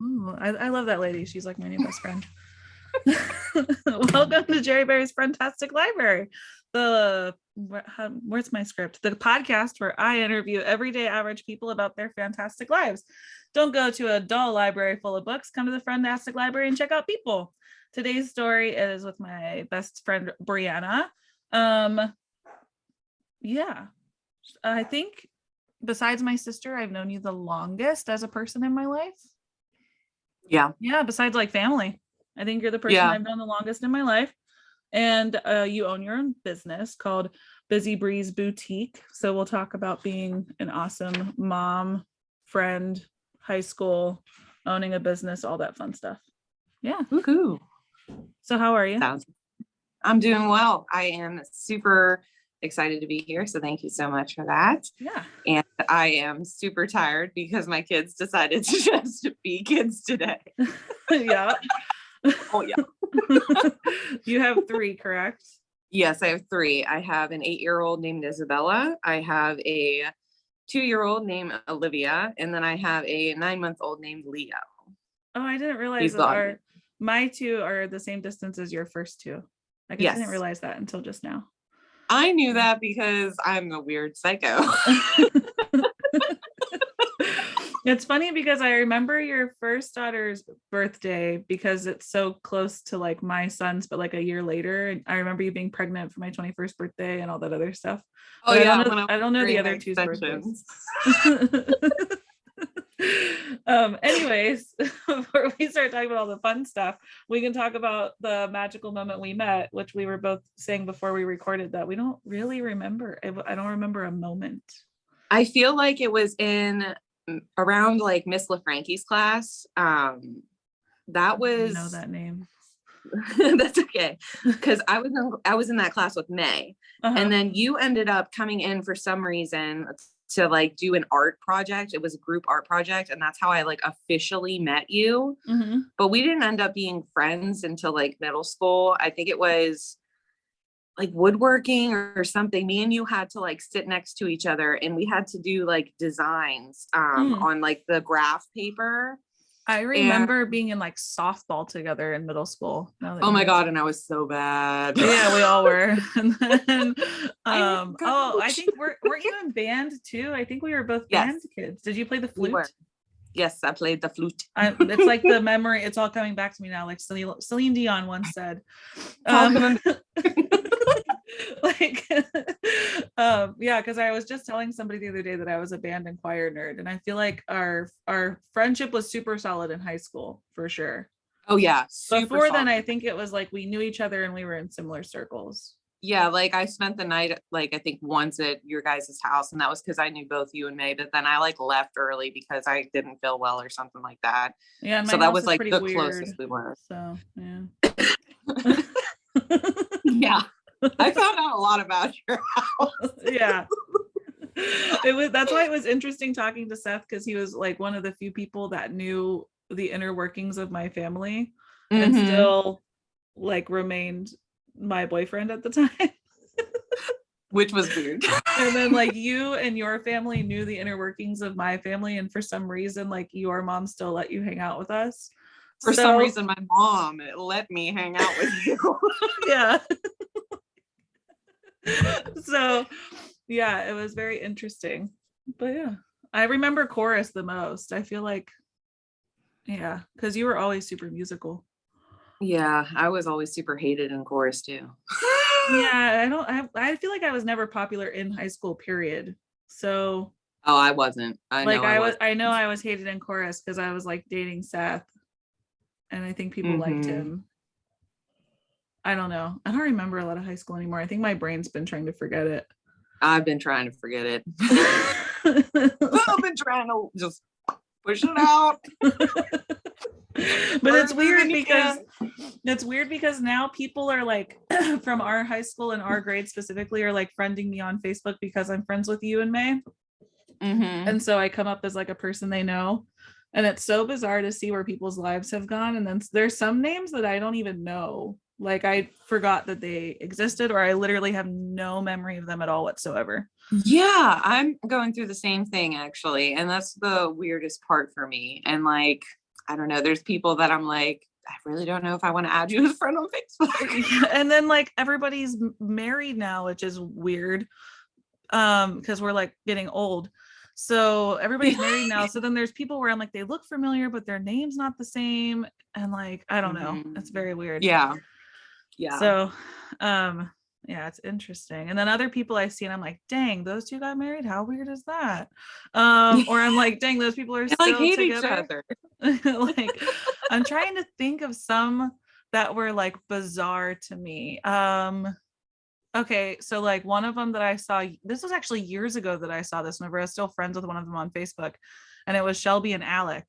Ooh, I love that lady. She's like my new best friend. Welcome to Jerri Bari's Friend-Tastic Library. Where's my script? The podcast where I interview everyday average people about their fantastic lives. Don't go to a dull library full of books. Come to the Friend-Tastic Library and check out people. Today's story is with my best friend Brianna. Yeah, I think besides my sister, I've known you the longest as a person in my life. Yeah, besides like family. I think you're the person I've known the longest in my life. And you own your own business called Busy Briz Boutique. So we'll talk about being an awesome mom, friend, high school, owning a business, all that fun stuff. Yeah. Woohoo. So how are you? I'm doing well. I am super excited to be here. So thank you so much for that. Yeah. And I am super tired because my kids decided to just be kids today. Yeah. Oh, yeah. You have 3, correct? Yes, I have 3. I have an 8-year-old named Isabella. I have a 2-year-old named Olivia. And then I have a 9-month-old named Leo. Oh, I didn't realize that my 2 are the same distance as your first 2. I guess I didn't realize that until just now. I knew that because I'm a weird psycho. It's funny because I remember your first daughter's birthday because it's so close to like my son's, but like a year later. And I remember you being pregnant for my 21st birthday and all that other stuff. Oh, but yeah. I don't know the other 2's birthdays. Anyways, before we start talking about all the fun stuff, we can talk about the magical moment we met, which we were both saying before we recorded that we don't really remember. I don't remember a moment. I feel like it was in around like Miss LaFrankie's class. That was, I know that name. That's okay, because I was in that class with May, and then you ended up coming in for some reason to like do an art project. It was a group art project, and that's how I like officially met you. But we didn't end up being friends until like middle school. I think it was like woodworking or something. Me and you had to like sit next to each other, and we had to do like designs on like the graph paper. I remember being in like softball together in middle school. Oh my God. And I was so bad. Yeah, we all were. And then I think we're even band too. I think we were both band kids. Did you play the flute? Yes, I played the flute. It's like the memory, it's all coming back to me now, like Celine Dion once said. Like yeah, because I was just telling somebody the other day that I was a band and choir nerd, and I feel like our friendship was super solid in high school for sure. Oh yeah, before then I think it was like we knew each other and we were in similar circles. Yeah, like I spent the night like I think once at your guys' house, and that was because I knew both you and May, but then I like left early because I didn't feel well or something like that. Yeah, so that was like the closest we were. So yeah. Yeah. I found out a lot about your house. Yeah. That's why it was interesting talking to Seth, because he was like one of the few people that knew the inner workings of my family and still like remained my boyfriend at the time. Which was weird. And then like you and your family knew the inner workings of my family, and for some reason like your mom still let you hang out with us. For some reason my mom let me hang out with you. Yeah. So yeah, it was very interesting. But yeah, I remember chorus the most. I feel like, yeah, because you were always super musical. Yeah, I was always super hated in chorus too. Yeah, I feel like I was never popular in high school, period. So I wasn't. I know I was hated in chorus because I was like dating Seth, and I think people liked him. I don't know. I don't remember a lot of high school anymore. I think my brain's been trying to forget it. I've been trying to forget it. I've been trying to just push it out. But it's weird because now people are like from our high school and our grade specifically are like friending me on Facebook because I'm friends with you and May. And so I come up as like a person they know. And it's so bizarre to see where people's lives have gone. And then there's some names that I don't even know. Like I forgot that they existed, or I literally have no memory of them at all whatsoever. Yeah, I'm going through the same thing actually. And that's the weirdest part for me. And like, I don't know. There's people that I'm like, I really don't know if I want to add you as a friend on Facebook. And then like everybody's married now, which is weird. Because we're like getting old. So everybody's married now. So then there's people where I'm like, they look familiar, but their name's not the same. And like, I don't know. It's very weird. Yeah. So yeah, it's interesting. And then other people I see and I'm like, dang, those two got married. How weird is that? Or I'm like, dang, those people are still like hate together. Each other. Like, I'm trying to think of some that were like bizarre to me. Okay, so like one of them that I saw, this was actually years ago that I saw this whenever I was still friends with one of them on Facebook, and it was Shelby and Alec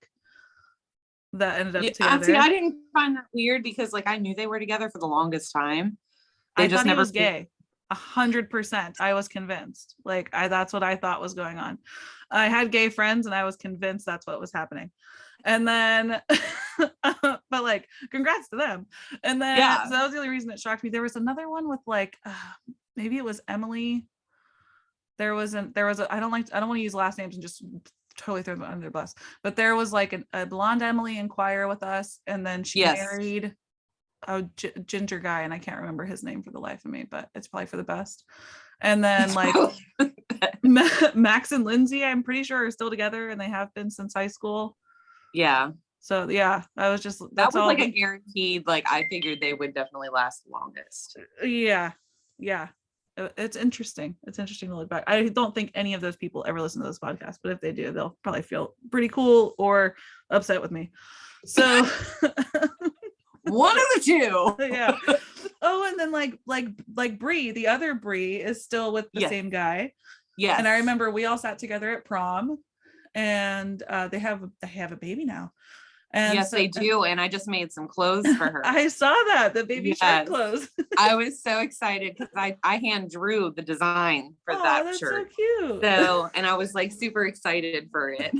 that ended up together. See, I didn't find that weird because like I knew they were together for the longest time. I just thought he was gay. 100%. I was convinced. Like that's what I thought was going on. I had gay friends and I was convinced that's what was happening. And then but like congrats to them. And then so that was the only reason it shocked me. There was another one with like maybe it was Emily. There was a I don't want to use last names and just totally throw them under the bus, but there was like a blonde Emily in choir with us, and then she married a ginger guy, and I can't remember his name for the life of me, but it's probably for the best. And then like Max and Lindsay, I'm pretty sure are still together, and they have been since high school. Yeah. So yeah, I was just that was all like a guaranteed. Like I figured they would definitely last the longest. Yeah. It's interesting. It's interesting to look back. I don't think any of those people ever listen to this podcast, but if they do, they'll probably feel pretty cool or upset with me. So one of the two. Yeah. Oh, and then like Bri, the other Bri is still with the same guy. Yeah. And I remember we all sat together at prom, and they have a baby now. And yes, they do. And I just made some clothes for her. I saw that, the baby shark clothes. I was so excited because I hand drew the design for that that's shirt. So cute. So, and I was like super excited for it.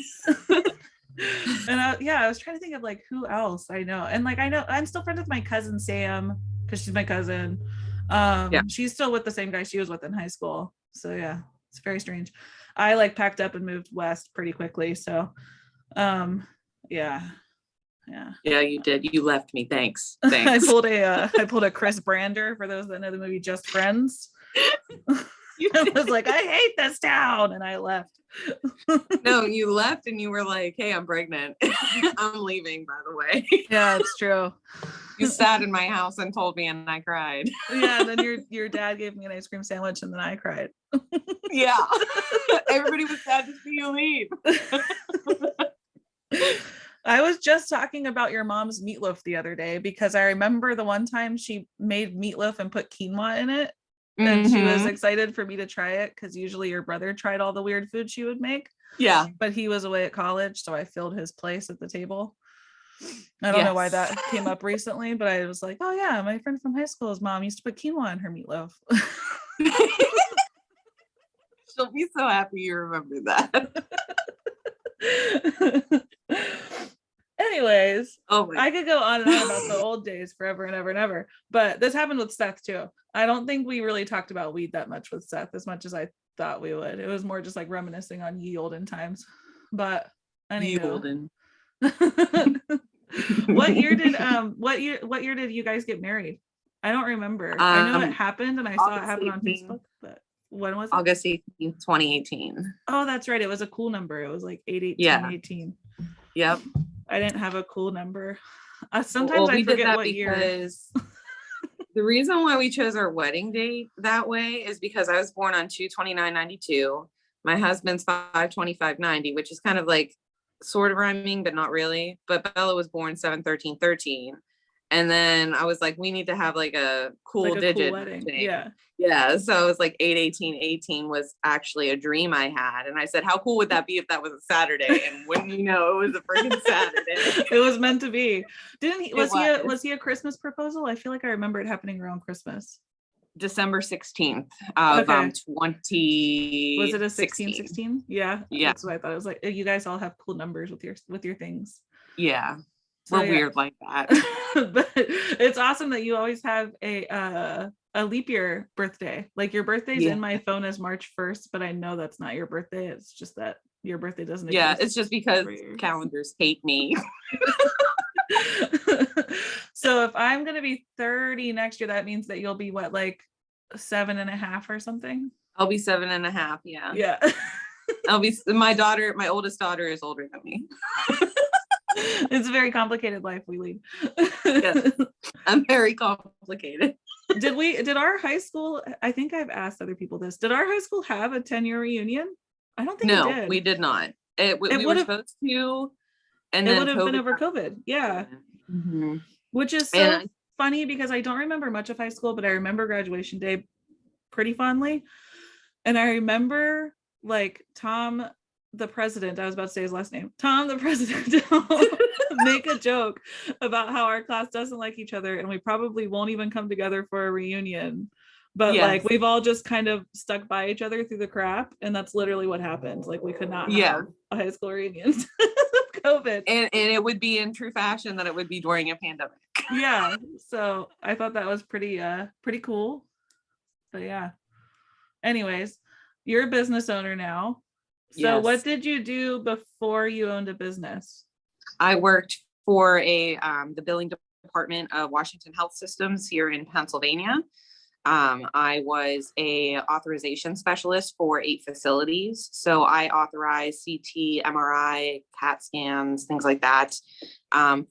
And I was trying to think of like who else I know. And like I know I'm still friends with my cousin Sam because she's my cousin. She's still with the same guy she was with in high school. So yeah, it's very strange. I like packed up and moved west pretty quickly. So yeah, you did. You left me. Thanks. I pulled a Chris Brander, for those that know the movie Just Friends. I was like, I hate this town, and I left. No, you left and you were like, hey, I'm pregnant. I'm leaving, by the way. Yeah, it's true. You sat in my house and told me, and I cried. Yeah, and then your dad gave me an ice cream sandwich, and then I cried. Yeah. Everybody was sad to see you leave. I was just talking about your mom's meatloaf the other day, because I remember the one time she made meatloaf and put quinoa in it. And she was excited for me to try it, because usually your brother tried all the weird food she would make. Yeah. But he was away at college, so I filled his place at the table. I don't know why that came up recently, but I was like, oh yeah, my friend from high school's mom used to put quinoa in her meatloaf. She'll be so happy you remember that. Anyways, I could go on and on about the old days forever and ever and ever, but this happened with Seth too. I don't think we really talked about weed that much with Seth, as much as I thought we would. It was more just like reminiscing on ye olden times. But anyway. What year did you guys get married? I don't remember. I know it happened, and I saw it happen on Facebook, but when was it? August 18th, 2018. Oh, that's right. It was a cool number. It was like 8/18/18. Yep. I didn't have a cool number. Sometimes I forget what year. The reason why we chose our wedding date that way is because I was born on 2/29/92. My husband's 5/25/90, which is kind of like sort of rhyming, but not really. But Bella was born 7/13/13. And then I was like, we need to have like a cool digit. Cool wedding. Thing. Yeah. Yeah. So I was like 8/18/18 was actually a dream I had. And I said, how cool would that be if that was a Saturday? And when you know, it was a freaking Saturday. It was meant to be. Was he a Christmas proposal? I feel like I remember it happening around Christmas. December 16th of 20. Was it a 16/16? Yeah. That's what I thought. It was like, you guys all have cool numbers with your things. Yeah. We're weird like that. But it's awesome that you always have a leap year birthday. Like your birthday's in my phone as March 1st, but I know that's not your birthday. It's just that your birthday doesn't Yeah, exist. it's just because calendars hate me. So if I'm going to be 30 next year, that means that you'll be what, like 7.5 or something? I'll be 7.5. Yeah. Yeah. My oldest daughter is older than me. It's a very complicated life we lead. Yes, I'm very complicated. Did our high school, I think I've asked other people this, did our high school have a 10-year reunion? I don't think it did. We did not. We were supposed to, and it then would have been COVID over COVID. Yeah. Mm-hmm. Which is so funny because I don't remember much of high school, but I remember graduation day pretty fondly. And I remember like Tom, the president, I was about to say his last name, Tom, the president, make a joke about how our class doesn't like each other and we probably won't even come together for a reunion. But like we've all just kind of stuck by each other through the crap. And that's literally what happened. Like we could not have a high school reunion. COVID. And it would be in true fashion that it would be during a pandemic. Yeah. So I thought that was pretty cool. But yeah. Anyways, you're a business owner now. So what did you do before you owned a business? I worked for the billing department of Washington Health Systems here in Pennsylvania. I was a authorization specialist for 8 facilities. So I authorize CT, MRI, CAT scans, things like that,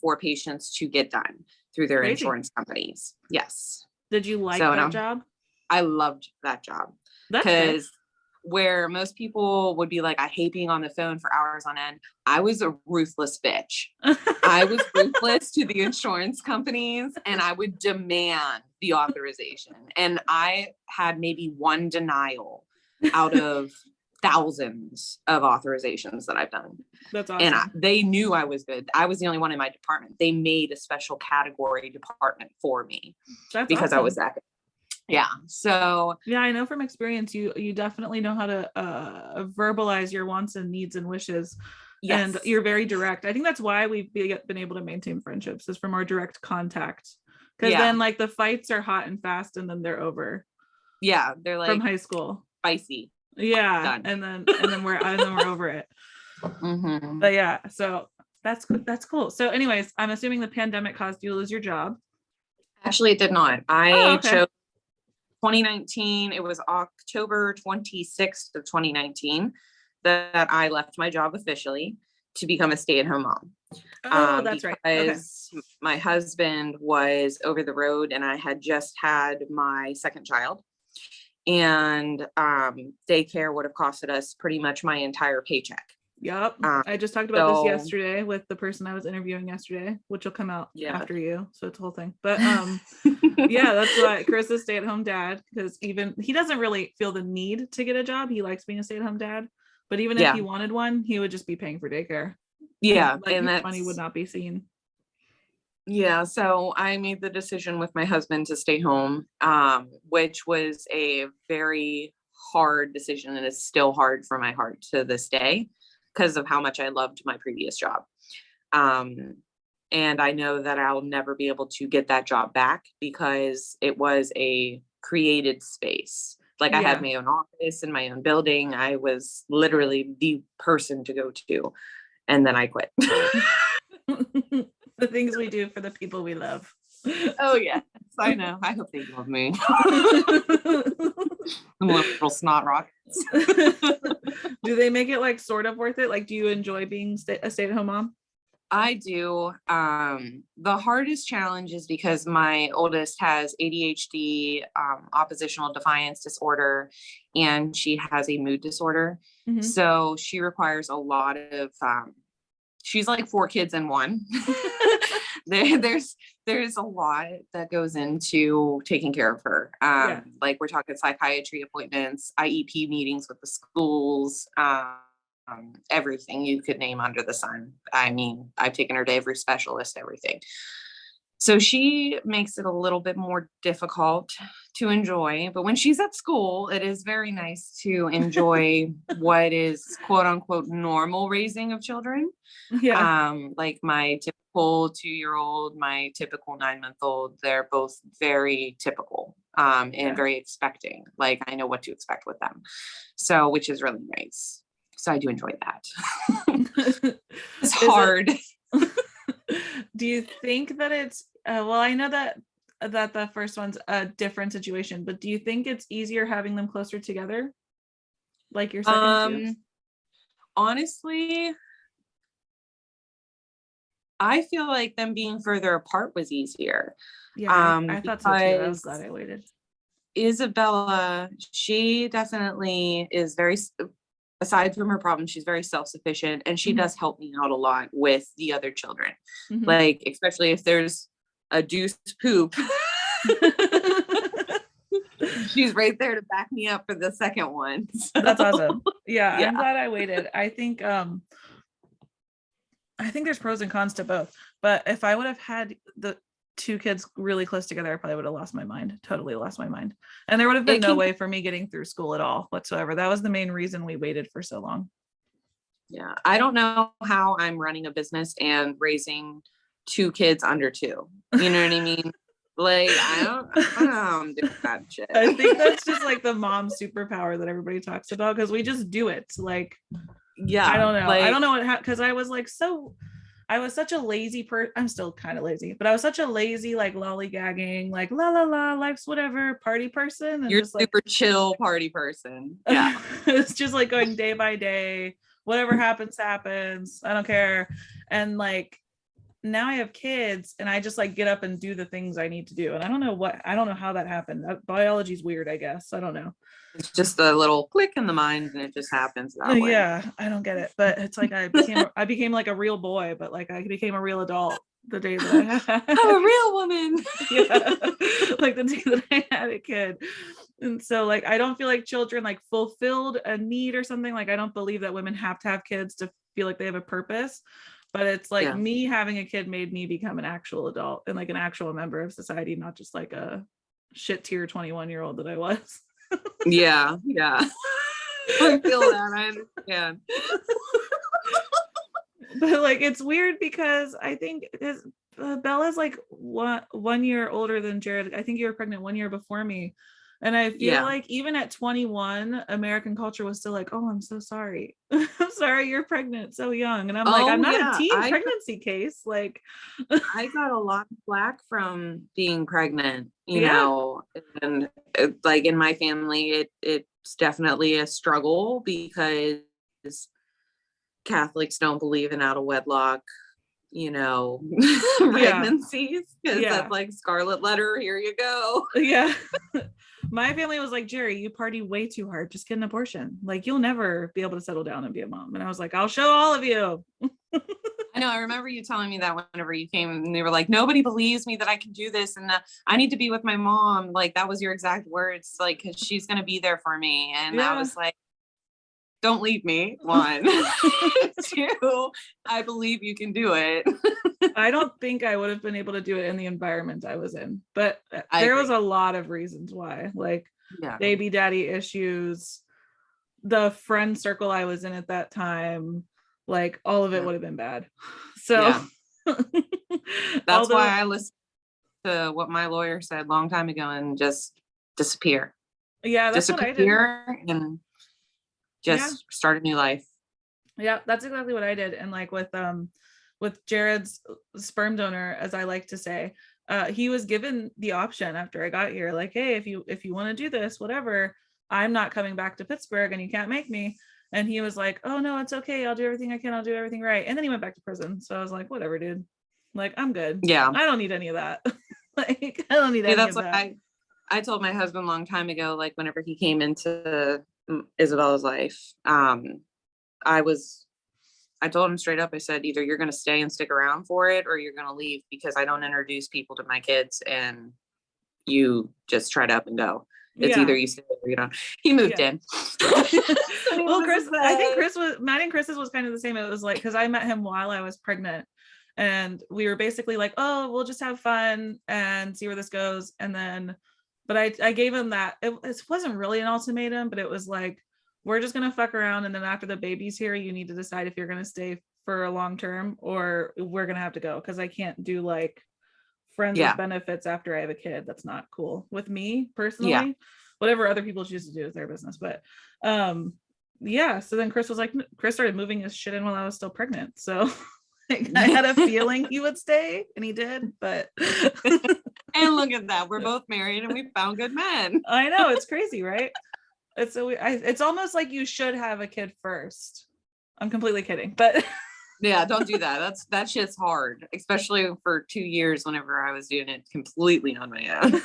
for patients to get done through their insurance companies. Yes. Did you like that job? I loved that job because where most people would be like, I hate being on the phone for hours on end. I was a ruthless bitch. I was ruthless to the insurance companies and I would demand the authorization. And I had maybe one denial out of thousands of authorizations that I've done. That's awesome. And they knew I was good. I was the only one in my department. They made a special category department for me because I was that good. Yeah. So yeah, I know from experience, you definitely know how to verbalize your wants and needs and wishes. Yes. And you're very direct. I think that's why we've been able to maintain friendships, is from our direct contact. Because then like the fights are hot and fast and then they're over. Yeah. They're like from high school. Spicy. Yeah. Done. And then we're over it. Mm-hmm. But yeah, so that's cool. So anyways, I'm assuming the pandemic caused you to lose your job. Actually, it did not. I chose 2019, it was October 26th of 2019 that I left my job officially to become a stay-at-home mom. Oh, that's right. Because my husband was over the road and I had just had my second child. And daycare would have costed us pretty much my entire paycheck. Yep. I just talked about this yesterday with the person I was interviewing yesterday, which will come out after you. So it's a whole thing. But yeah, that's why Chris is stay-at-home dad, because even he doesn't really feel the need to get a job. He likes being a stay-at-home dad. But even if he wanted one, he would just be paying for daycare. Yeah. And that money would not be seen. Yeah. So I made the decision with my husband to stay home, which was a very hard decision and is still hard for my heart to this day, because of how much I loved my previous job. And I know that I'll never be able to get that job back because it was a created space. Like I had my own office in my own building. I was literally the person to go to. And then I quit. The things we do for the people we love. Oh yeah, I know. I hope they love me. Little snot rockets. Do they make it like sort of worth it? Like, do you enjoy being a stay-at-home mom? I do. The hardest challenge is because my oldest has ADHD, oppositional defiance disorder, and she has a mood disorder. Mm-hmm. So she requires a lot of, she's like 4 kids in one. There's a lot that goes into taking care of her. Like we're talking psychiatry appointments, IEP meetings with the schools, everything you could name under the sun. I mean, I've taken her to every specialist, everything. So she makes it a little bit more difficult to enjoy, but when she's at school, it is very nice to enjoy what is quote unquote normal raising of children. Yeah. Like my typical 2-year-old, my typical 9-month-old, they're both very typical, and very expecting. Like I know what to expect with them. So, which is really nice. So I do enjoy that. It's hard. Do you think that it's well, I know that the first one's a different situation, but do you think it's easier having them closer together, like your second two? Honestly, I feel like them being further apart was easier. Yeah, I thought so too. I was glad I waited. Isabella, she definitely is very, aside from her problems, she's very self-sufficient, and she does help me out a lot with the other children. Like, especially if there's a deuce poop, she's right there to back me up for the second one. So, that's awesome. Yeah, I'm glad I waited. I think there's pros and cons to both, but if I would have had the two kids really close together, I probably would have totally lost my mind. And there would have been no way for me getting through school at all whatsoever. That was the main reason we waited for so long. Yeah. I don't know how I'm running a business and raising two kids under 2. You know what I mean? Like, I don't know how I'm doing that shit. I think that's just like the mom superpower that everybody talks about, because we just do it. Like, yeah, I don't know. Like, I don't know what because I was like I was such a lazy person. I'm still kind of lazy, but I was such a lazy, like lollygagging, like la la la, life's whatever party person. And you're just super like, chill party person. Yeah. It's just like going day by day. Whatever happens, happens. I don't care. And like now I have kids and I just like get up and do the things I need to do. And I don't know how that happened. Biology's weird, I guess. I don't know. It's just a little click in the mind and it just happens that way. Yeah, I don't get it. But it's like I became like a real boy, but like I became a real adult the day that I had I'm a real woman. Yeah. Like the day that I had a kid. And so like I don't feel like children like fulfilled a need or something. Like I don't believe that women have to have kids to feel like they have a purpose. But it's like me having a kid made me become an actual adult and like an actual member of society, not just like a shit tier 21-year-old that I was. Yeah. I feel that. I understand. But like it's weird because I think Bella's like 1 year older than Jared. I think you were pregnant 1 year before me. And I feel like even at 21, American culture was still like, oh, I'm so sorry. I'm sorry you're pregnant so young. And I'm like, I'm not a teen pregnancy case. Like I got a lot of flack from being pregnant, you know, and like in my family, it's definitely a struggle because Catholics don't believe in out of wedlock, you know, pregnancies, because that's like scarlet letter, here you go. Yeah. My family was like, Jerri, you party way too hard, just get an abortion, like you'll never be able to settle down and be a mom. And I was like, I'll show all of you. I know, I remember you telling me that whenever you came and they were like, nobody believes me that I can do this and I need to be with my mom, like that was your exact words, like because she's gonna be there for me. And I was like, don't leave me. 1, 2, I believe you can do it. I don't think I would have been able to do it in the environment I was in, but there was a lot of reasons why, like baby daddy issues, the friend circle I was in at that time, like all of it would have been bad. So that's why I listened to what my lawyer said a long time ago and just disappear. Yeah, that's disappear what I did. And just start a new life. Yeah, that's exactly what I did. And like with Jared's sperm donor, as I like to say, he was given the option after I got here, like, hey, if you want to do this, whatever, I'm not coming back to Pittsburgh and you can't make me. And he was like, oh no, it's okay, I'll do everything I can, I'll do everything right. And then he went back to prison. So I was like, whatever, dude, like I'm good. I don't need any of that. Like I don't need any of that. I told my husband a long time ago, like whenever he came into Isabella's life, I told him straight up, I said, either you're going to stay and stick around for it or you're going to leave, because I don't introduce people to my kids and you just try to up and go. It's either you stay or you don't. He moved in. Well, Chris, I think Matt and Chris's was kind of the same. It was like, because I met him while I was pregnant and we were basically like, oh, we'll just have fun and see where this goes. And then, but I gave him that, it wasn't really an ultimatum, but it was like, we're just going to fuck around. And then after the baby's here, you need to decide if you're going to stay for a long term or we're going to have to go. Cause I can't do like friends with benefits after I have a kid. That's not cool with me personally. Whatever other people choose to do is their business. But yeah, so then Chris started moving his shit in while I was still pregnant. So like, I had a feeling he would stay, and he did, but and look at that. We're both married and we found good men. I know, it's crazy, right? It's almost like you should have a kid first. I'm completely kidding, but yeah, don't do that. That shit's hard, especially for 2 years whenever I was doing it completely on my own.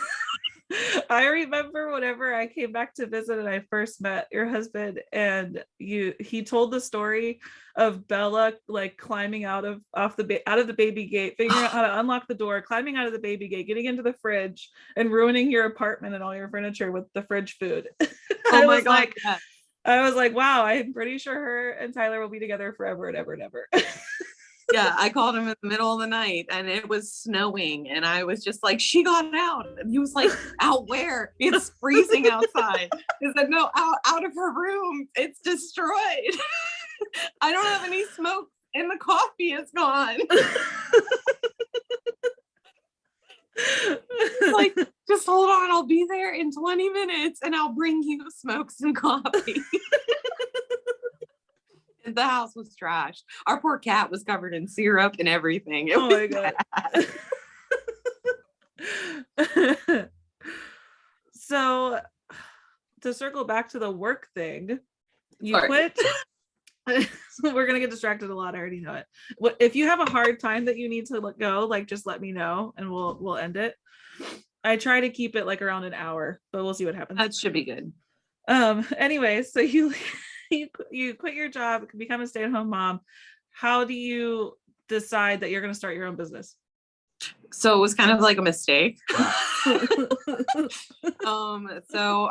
I remember whenever I came back to visit and I first met your husband, and he told the story of Bella like climbing out of the baby gate, figuring out how to unlock the door, climbing out of the baby gate, getting into the fridge, and ruining your apartment and all your furniture with the fridge food. Oh my God. I was like, wow, I'm pretty sure her and Tyler will be together forever and ever and ever. Yeah, I called him in the middle of the night and it was snowing and I was just like, she got out. And he was like, out where? It's freezing outside. He said, no, out of her room. It's destroyed. I don't have any smoke and the coffee is gone. Like, just hold on, I'll be there in 20 minutes and I'll bring you smokes and coffee. The house was trashed. Our poor cat was covered in syrup and everything. It was God. So to circle back to the work thing, you quit. We're gonna get distracted a lot. I already know it. If you have a hard time that you need to let go, like just let me know and we'll end it. I try to keep it like around an hour, but we'll see what happens. That should be good. Anyway, so you quit your job, become a stay-at-home mom. How do you decide that you're going to start your own business? So it was kind of like a mistake. So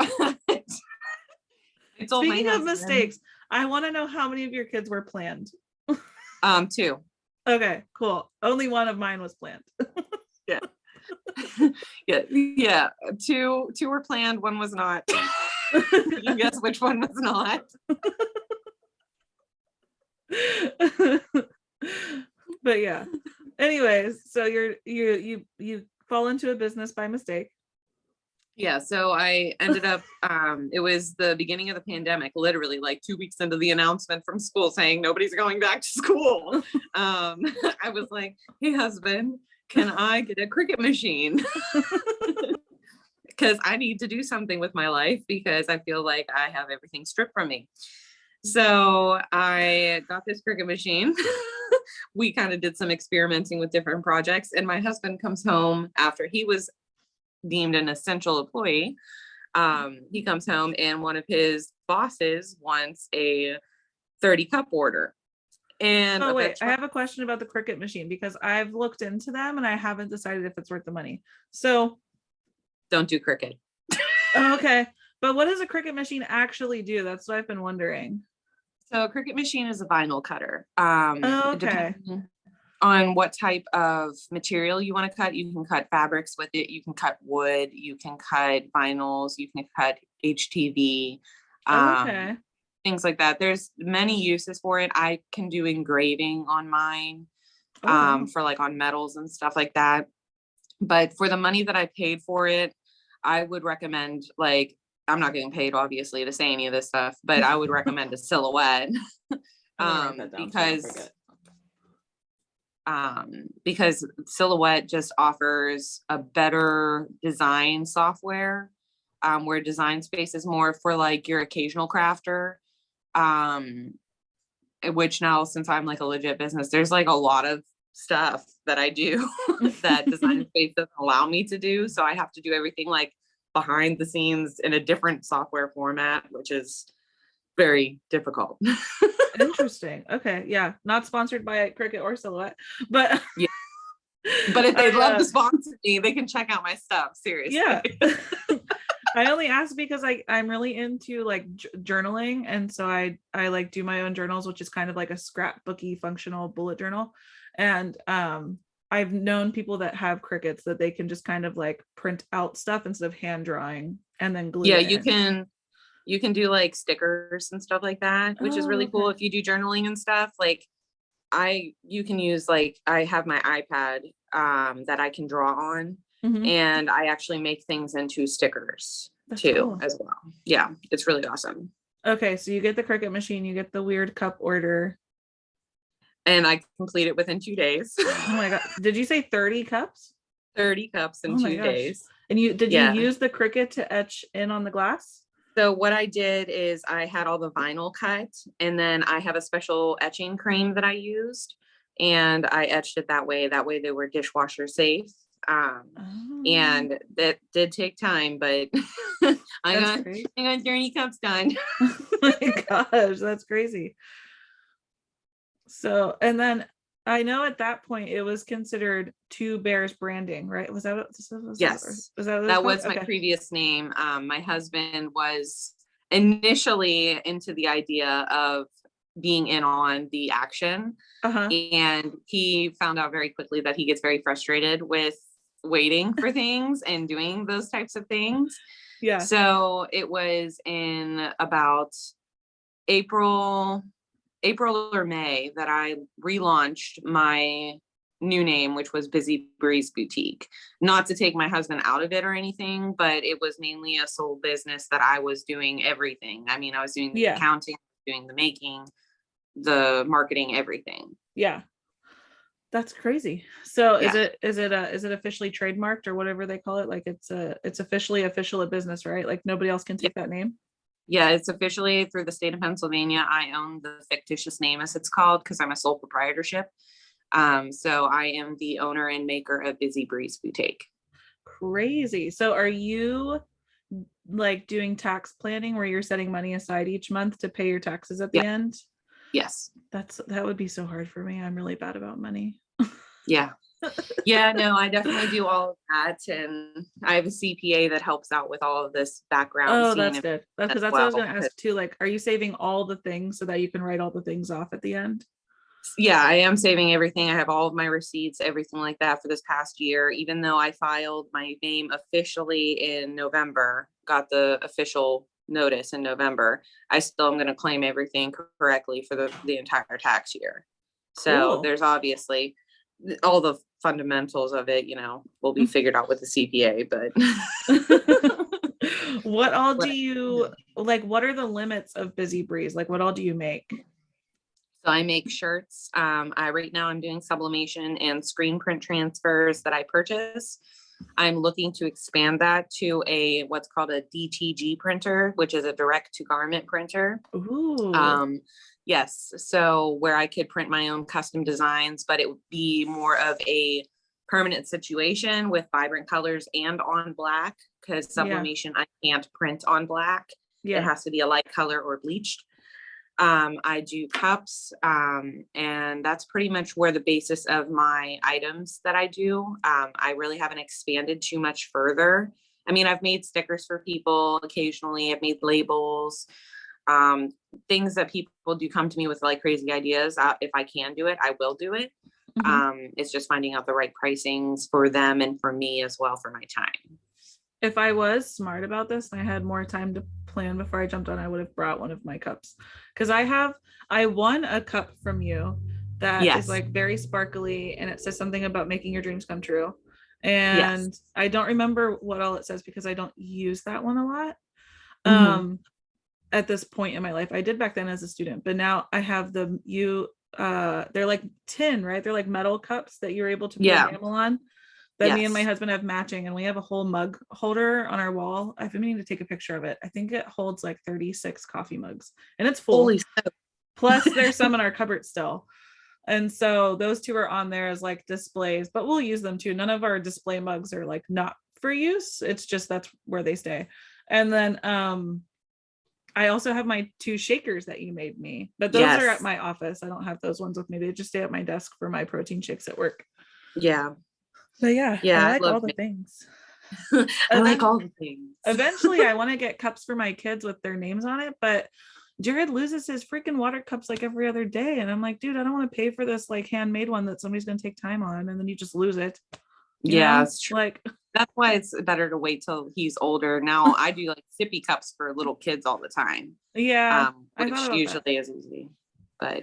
speaking of mistakes, I want to know how many of your kids were planned. 2. Okay, cool. Only one of mine was planned. Yeah. Yeah. Two were planned, one was not. You can guess which one was not. But yeah. Anyways, so you fall into a business by mistake. Yeah, so I ended up it was the beginning of the pandemic, literally like 2 weeks into the announcement from school saying nobody's going back to school. I was like, hey husband, can I get a Cricut machine? Because I need to do something with my life because I feel like I have everything stripped from me. So I got this Cricut machine. We kind of did some experimenting with different projects, and my husband comes home after he was deemed an essential employee. He comes home and one of his bosses wants a 30 cup order. And oh wait, I have a question about the Cricut machine because I've looked into them and I haven't decided if it's worth the money. So don't do Cricut. Okay, but what does a Cricut machine actually do? That's what I've been wondering. So a Cricut machine is a vinyl cutter. Okay. On what type of material you want to cut. You can cut fabrics with it. You can cut wood. You can cut vinyls. You can cut HTV. Okay. Things like that. There's many uses for it. I can do engraving on mine, for like on metals and stuff like that. But for the money that I paid for it, I would recommend, like, I'm not getting paid obviously to say any of this stuff, but I would recommend a Silhouette. Because Silhouette just offers a better design software, where Design Space is more for like your occasional crafter, which now, since I'm like a legit business, there's like a lot of stuff that I do that Design Space doesn't allow me to do. So I have to do everything like behind the scenes in a different software format, which is very difficult. Interesting. Okay. Yeah. Not sponsored by Cricut or Silhouette, but yeah. But if they'd love to sponsor me, they can check out my stuff. Seriously. Yeah. I only asked because I'm really into like journaling, and so I like do my own journals, which is kind of like a scrapbooky functional bullet journal. And I've known people that have Cricuts that they can just kind of like print out stuff instead of hand drawing and then glue. Yeah, it you can do like stickers and stuff like that, which is really cool if you do journaling and stuff. Like you can use, like, I have my iPad that I can draw on, and I actually make things into stickers. That's too cool. As well. Yeah, it's really awesome. Okay, so you get the Cricut machine, you get the weird cup order. And I complete it within 2 days. Oh my God. Did you say 30 cups? 30 cups in 2 days. And you use the Cricut to etch in on the glass? So what I did is I had all the vinyl cut, and then I have a special etching cream that I used, and I etched it that way. That way they were dishwasher safe. And that did take time, but I got 30 cups done. Oh my gosh, that's crazy. So, and then I know at that point it was considered Two Bears branding, right? Was that what this was? Yes. That was my previous name. My husband was initially into the idea of being in on the action. And he found out very quickly that he gets very frustrated with waiting for things and doing those types of things. Yeah. So it was in about April or May that I relaunched my new name, which was Busy Briz Boutique. Not to take my husband out of it or anything, but it was mainly a sole business that I was doing everything. I mean, I was doing the accounting, doing the making, the marketing, everything. Yeah. That's crazy. So is it officially trademarked or whatever they call it? Like it's officially official at business, right? Like nobody else can take that name. Yeah, it's officially through the state of Pennsylvania. I own the fictitious name, as it's called, because I'm a sole proprietorship. So I am the owner and maker of Busy Briz Boutique. Crazy. So are you like doing tax planning where you're setting money aside each month to pay your taxes at the end? Yes. That would be so hard for me. I'm really bad about money. Yeah. Yeah, no, I definitely do all of that. And I have a CPA that helps out with all of this background. Oh, that's good. That's what I was going to ask too. Like, are you saving all the things so that you can write all the things off at the end? Yeah, I am saving everything. I have all of my receipts, everything like that for this past year, even though I filed my name officially in November, got the official notice in November. I still am going to claim everything correctly for the entire tax year. So there's obviously all the fundamentals of it, will be figured out with the CPA, but what all do you like? What are the limits of Busy Briz? Like, what all do you make? So I make shirts. Right now I'm doing sublimation and screen print transfers that I purchase. I'm looking to expand that to what's called a DTG printer, which is a direct to garment printer. Ooh. Yes. So where I could print my own custom designs, but it would be more of a permanent situation with vibrant colors and on black, because sublimation, I can't print on black. It has to be a light color or bleached. I do cups, and that's pretty much where the basis of my items that I do. I really haven't expanded too much further. I mean, I've made stickers for people occasionally. I've made labels, things that people do come to me with like crazy ideas. If I can do it, I will do it. It's just finding out the right pricings for them and for me as well for my time. If I was smart about this and I had more time to plan before I jumped on, I would have brought one of my cups, because I won a cup from you that is like very sparkly and it says something about making your dreams come true. And I don't remember what all it says because I don't use that one a lot. At this point in my life, I did back then as a student, but now I have they're like tin, right? They're like metal cups that you're able to put enamel on. That me and my husband have matching, and we have a whole mug holder on our wall. I've been meaning to take a picture of it. I think it holds like 36 coffee mugs, and it's full. Plus there's some in our cupboard still. And so those two are on there as like displays, but we'll use them too. None of our display mugs are like not for use. It's just that's where they stay. And then I also have my 2 shakers that you made me, but those are at my office. I don't have those ones with me. They just stay at my desk for my protein shakes at work. Yeah. But I like all the things. I like all the things. Eventually I want to get cups for my kids with their names on it, but Jared loses his freaking water cups like every other day. And I'm like, dude, I don't want to pay for this like handmade one that somebody's going to take time on. And then you just lose it. It's true. Like, that's why it's better to wait till he's older. Now I do like sippy cups for little kids all the time. Yeah. Which usually is easy, but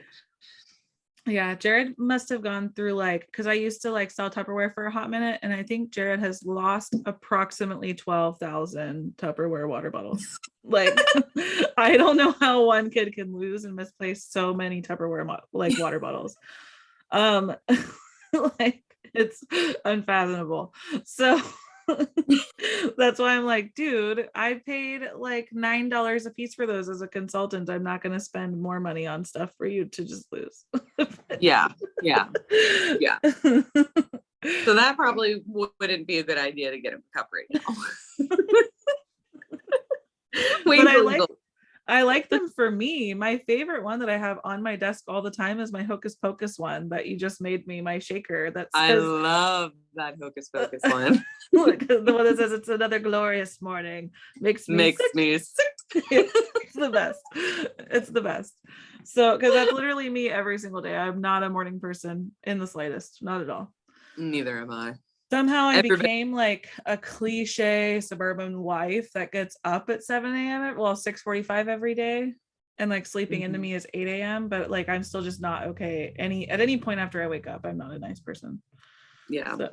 Yeah, Jared must have gone through like, because I used to like sell Tupperware for a hot minute, and I think Jared has lost approximately 12,000 Tupperware water bottles. Like, I don't know how one kid can lose and misplace so many Tupperware like water bottles. Um, like it's unfathomable. So that's why I'm like, dude, I paid like $9 a piece for those as a consultant. I'm not going to spend more money on stuff for you to just lose. Yeah. So that probably wouldn't be a good idea to get him a cup right now. But I like them for me. My favorite one that I have on my desk all the time is my Hocus Pocus one that you just made me, my shaker. That says, I love that Hocus Pocus one. Look, the one that says it's another glorious morning. Makes me sick. It's the best. It's the best. So, because that's literally me every single day. I'm not a morning person in the slightest, not at all. Neither am I. Somehow I became like a cliche suburban wife that gets up at 7 a.m. Well, 6:45 every day, and like sleeping into me is 8 a.m. But like I'm still just not okay. At any point after I wake up, I'm not a nice person. Yeah. So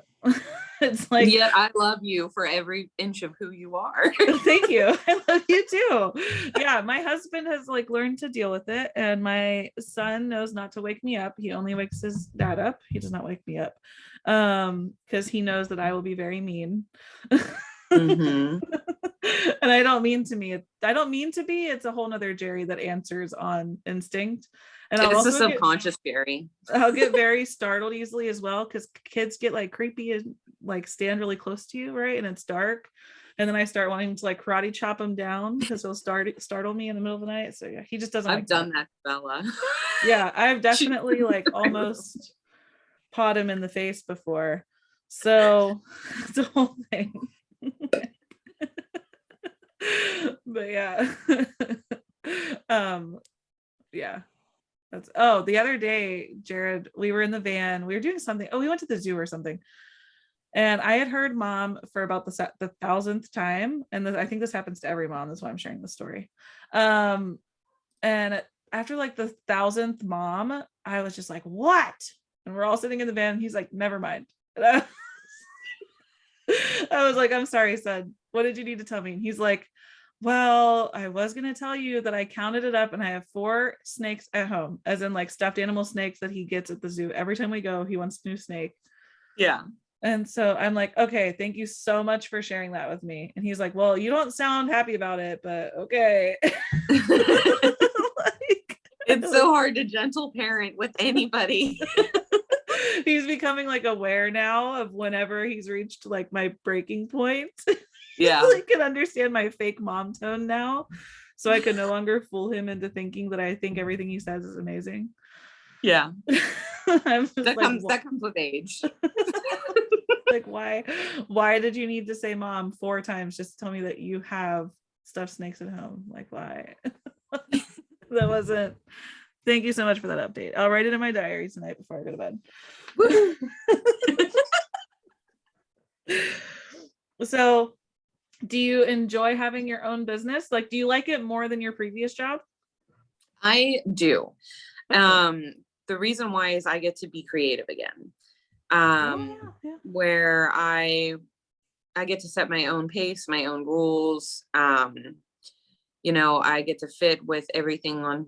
it's like, yet I love you for every inch of who you are. Thank you. I love you too. Yeah, my husband has like learned to deal with it, and my son knows not to wake me up. He only wakes his dad up. He does not wake me up because he knows that I will be very mean. And I don't mean to be. It's a whole nother Jerri that answers on instinct. And it's a subconscious Jerri. I'll get very startled easily as well, because kids get like creepy and like stand really close to you, right? And it's dark. And then I start wanting to like karate chop him down because he'll startle me in the middle of the night. So yeah, he just doesn't. I've done that, Bella. Yeah, I've definitely like almost pawed him in the face before. So it's a whole thing. But yeah. Yeah. The other day, Jared, we were in the van, we were doing something. We went to the zoo or something. And I had heard mom for about the 1,000th time. And I think this happens to every mom. That's why I'm sharing the story. And after like the 1,000th mom, I was just like, what? And we're all sitting in the van. And he's like, never mind. And I was like, I'm sorry, son. What did you need to tell me? And he's like, well, I was going to tell you that I counted it up and I have 4 snakes at home, as in like stuffed animal snakes that he gets at the zoo. Every time we go, he wants a new snake. Yeah. And so I'm like, okay, thank you so much for sharing that with me. And he's like, well, you don't sound happy about it, but okay. It's so hard to gentle parent with anybody. He's becoming like aware now of whenever he's reached like my breaking point. Yeah. I can understand my fake mom tone now. So I could no longer fool him into thinking that I think everything he says is amazing. Yeah. That comes with age. Like, why did you need to say mom 4 times just to tell me that you have stuffed snakes at home? Like, why? That wasn't. Thank you so much for that update. I'll write it in my diary tonight before I go to bed. So, do you enjoy having your own business? Like, do you like it more than your previous job? I do. Okay. The reason why is I get to be creative again. Where I get to set my own pace, my own rules. You know, I get to fit with everything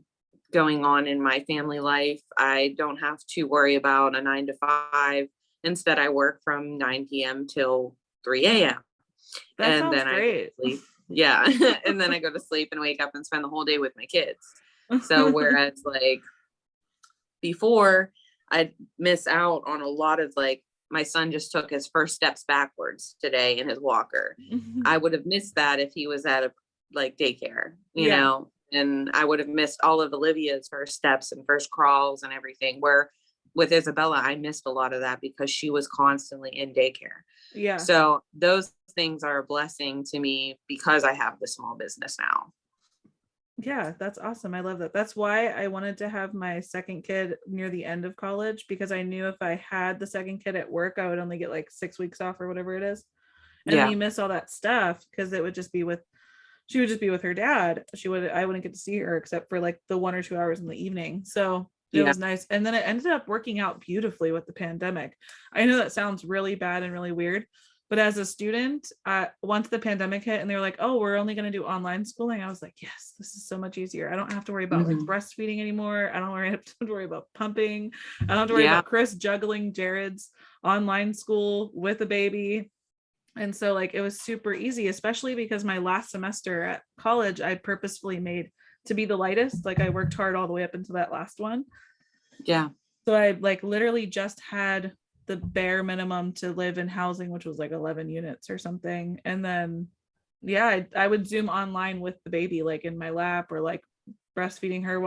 going on in my family life. I don't have to worry about a 9 to 5. Instead, I work from 9 p.m. till 3 a.m. That sounds great. I sleep. Yeah. And then I go to sleep and wake up and spend the whole day with my kids. So whereas like before, I'd miss out on a lot of like, my son just took his first steps backwards today in his walker. I would have missed that if he was at a like daycare, you know, and I would have missed all of Olivia's first steps and first crawls and everything. Where with Isabella, I missed a lot of that because she was constantly in daycare. Yeah. So those things are a blessing to me because I have the small business now. Yeah, that's awesome. I love that. That's why I wanted to have my second kid near the end of college, because I knew if I had the second kid at work, I would only get like 6 weeks off or whatever it is. And then you miss all that stuff because she would just be with her dad. I wouldn't get to see her except for like the 1 or 2 hours in the evening. So It was nice. And then it ended up working out beautifully with the pandemic. I know that sounds really bad and really weird, but as a student, once the pandemic hit and they were like, oh, we're only going to do online schooling, I was like, yes, this is so much easier. I don't have to worry about like breastfeeding anymore. I don't have to worry about pumping. I don't have to worry about Chris juggling Jared's online school with a baby. And so like it was super easy, especially because my last semester at college, I purposefully made to be the lightest. Like I worked hard all the way up into that last one. Yeah. So I like literally just had the bare minimum to live in housing, which was like 11 units or something. And then, yeah, I would Zoom online with the baby, like in my lap, or like breastfeeding her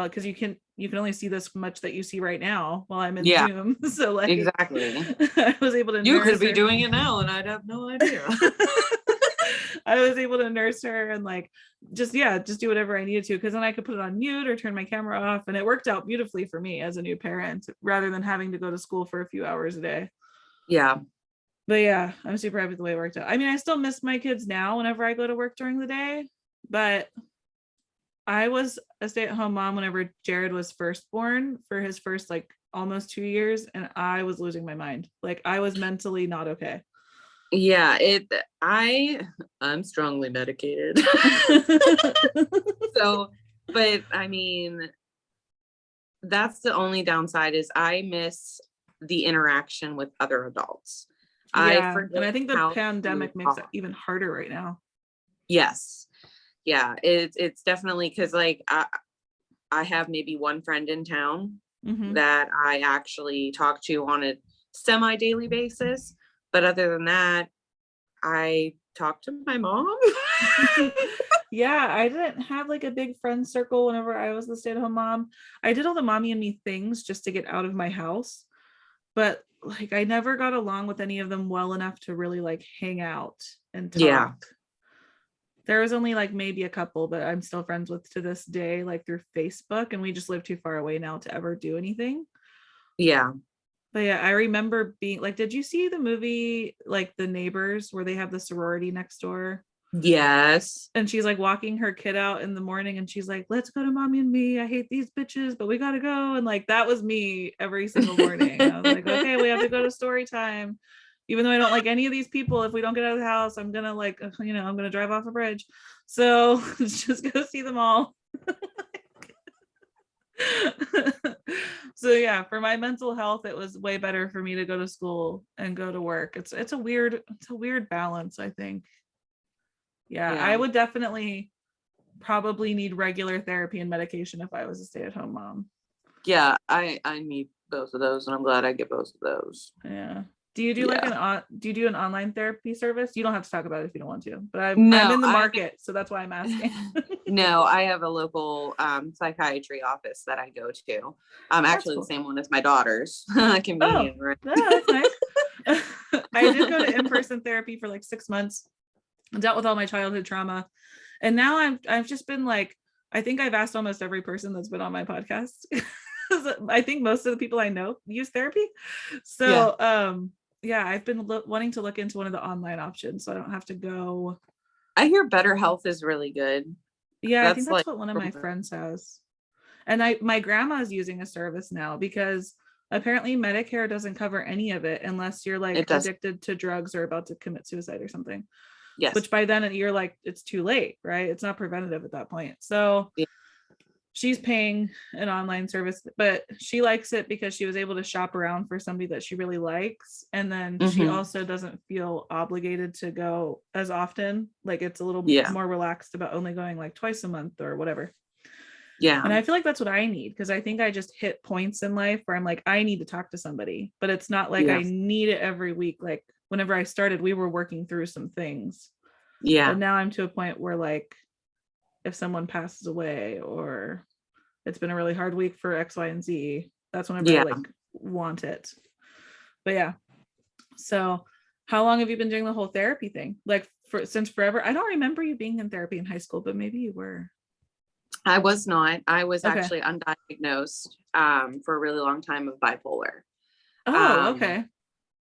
because you can only see this much that you see right now while I'm in Zoom. So like, exactly. I was able to. You could be doing it now, and I'd have no idea. I was able to nurse her and like just do whatever I needed to, because then I could put it on mute or turn my camera off, and it worked out beautifully for me as a new parent rather than having to go to school for a few hours a day. Yeah. But yeah, I'm super happy with the way it worked out. I mean, I still miss my kids now whenever I go to work during the day, but I was a stay-at-home mom whenever Jared was first born for his first like almost 2 years, and I was losing my mind. Like I was mentally not okay. Yeah, I'm strongly medicated. So, but I mean, that's the only downside is I miss the interaction with other adults. Yeah, and I think the pandemic makes it even harder right now. Yes. Yeah, it's definitely because like I have maybe one friend in town that I actually talk to on a semi-daily basis. But other than that, I talk to my mom. Yeah, I didn't have like a big friend circle whenever I was the stay-at-home mom. I did all the mommy and me things just to get out of my house. But like I never got along with any of them well enough to really like hang out and talk. Yeah. There was only like maybe a couple that I'm still friends with to this day, like through Facebook, and we just live too far away now to ever do anything. Yeah. But yeah, I remember being like, did you see the movie, like The Neighbors, where they have the sorority next door? Yes. And she's like walking her kid out in the morning and she's like, let's go to mommy and me. I hate these bitches, but we got to go. And like, that was me every single morning. I was like, okay, we have to go to story time. Even though I don't like any of these people, if we don't get out of the house, I'm going to like, I'm going to drive off a bridge. So let's just go see them all. So yeah, for my mental health, it was way better for me to go to school and go to work. It's a weird balance, I think. Yeah, I would definitely probably need regular therapy and medication if I was a stay-at-home mom. Yeah, I need both of those, and I'm glad I get both of those. Yeah. Do you do an online therapy service? You don't have to talk about it if you don't want to, but I'm in the market, so that's why I'm asking. No, I have a local psychiatry office that I go to. Actually cool. The same one as my daughter's. Convenient, right? That's nice. I did go to in-person therapy for like 6 months. I dealt with all my childhood trauma, and now I've just been like, I think I've asked almost every person that's been on my podcast. I think most of the people I know use therapy. So I've been wanting to look into one of the online options so I don't have to go. I hear BetterHelp is really good. Yeah, I think that's like what one of my friends has. And my grandma is using a service now because apparently Medicare doesn't cover any of it unless you're like addicted to drugs or about to commit suicide or something. Yes. Which by then you're like, it's too late, right? It's not preventative at that point. So she's paying an online service, but she likes it because she was able to shop around for somebody that she really likes. And then she also doesn't feel obligated to go as often. Like it's a little more relaxed about only going like twice a month or whatever. Yeah. And I feel like that's what I need, because I think I just hit points in life where I'm like, I need to talk to somebody, but it's not like I need it every week. Like whenever I started, we were working through some things. Yeah. But now I'm to a point where like, if someone passes away or it's been a really hard week for X, Y, and Z, that's whenever I like want it. But yeah. So how long have you been doing the whole therapy thing? Like since forever? I don't remember you being in therapy in high school, but maybe you were. I was not. I was actually undiagnosed for a really long time of bipolar. Oh, okay.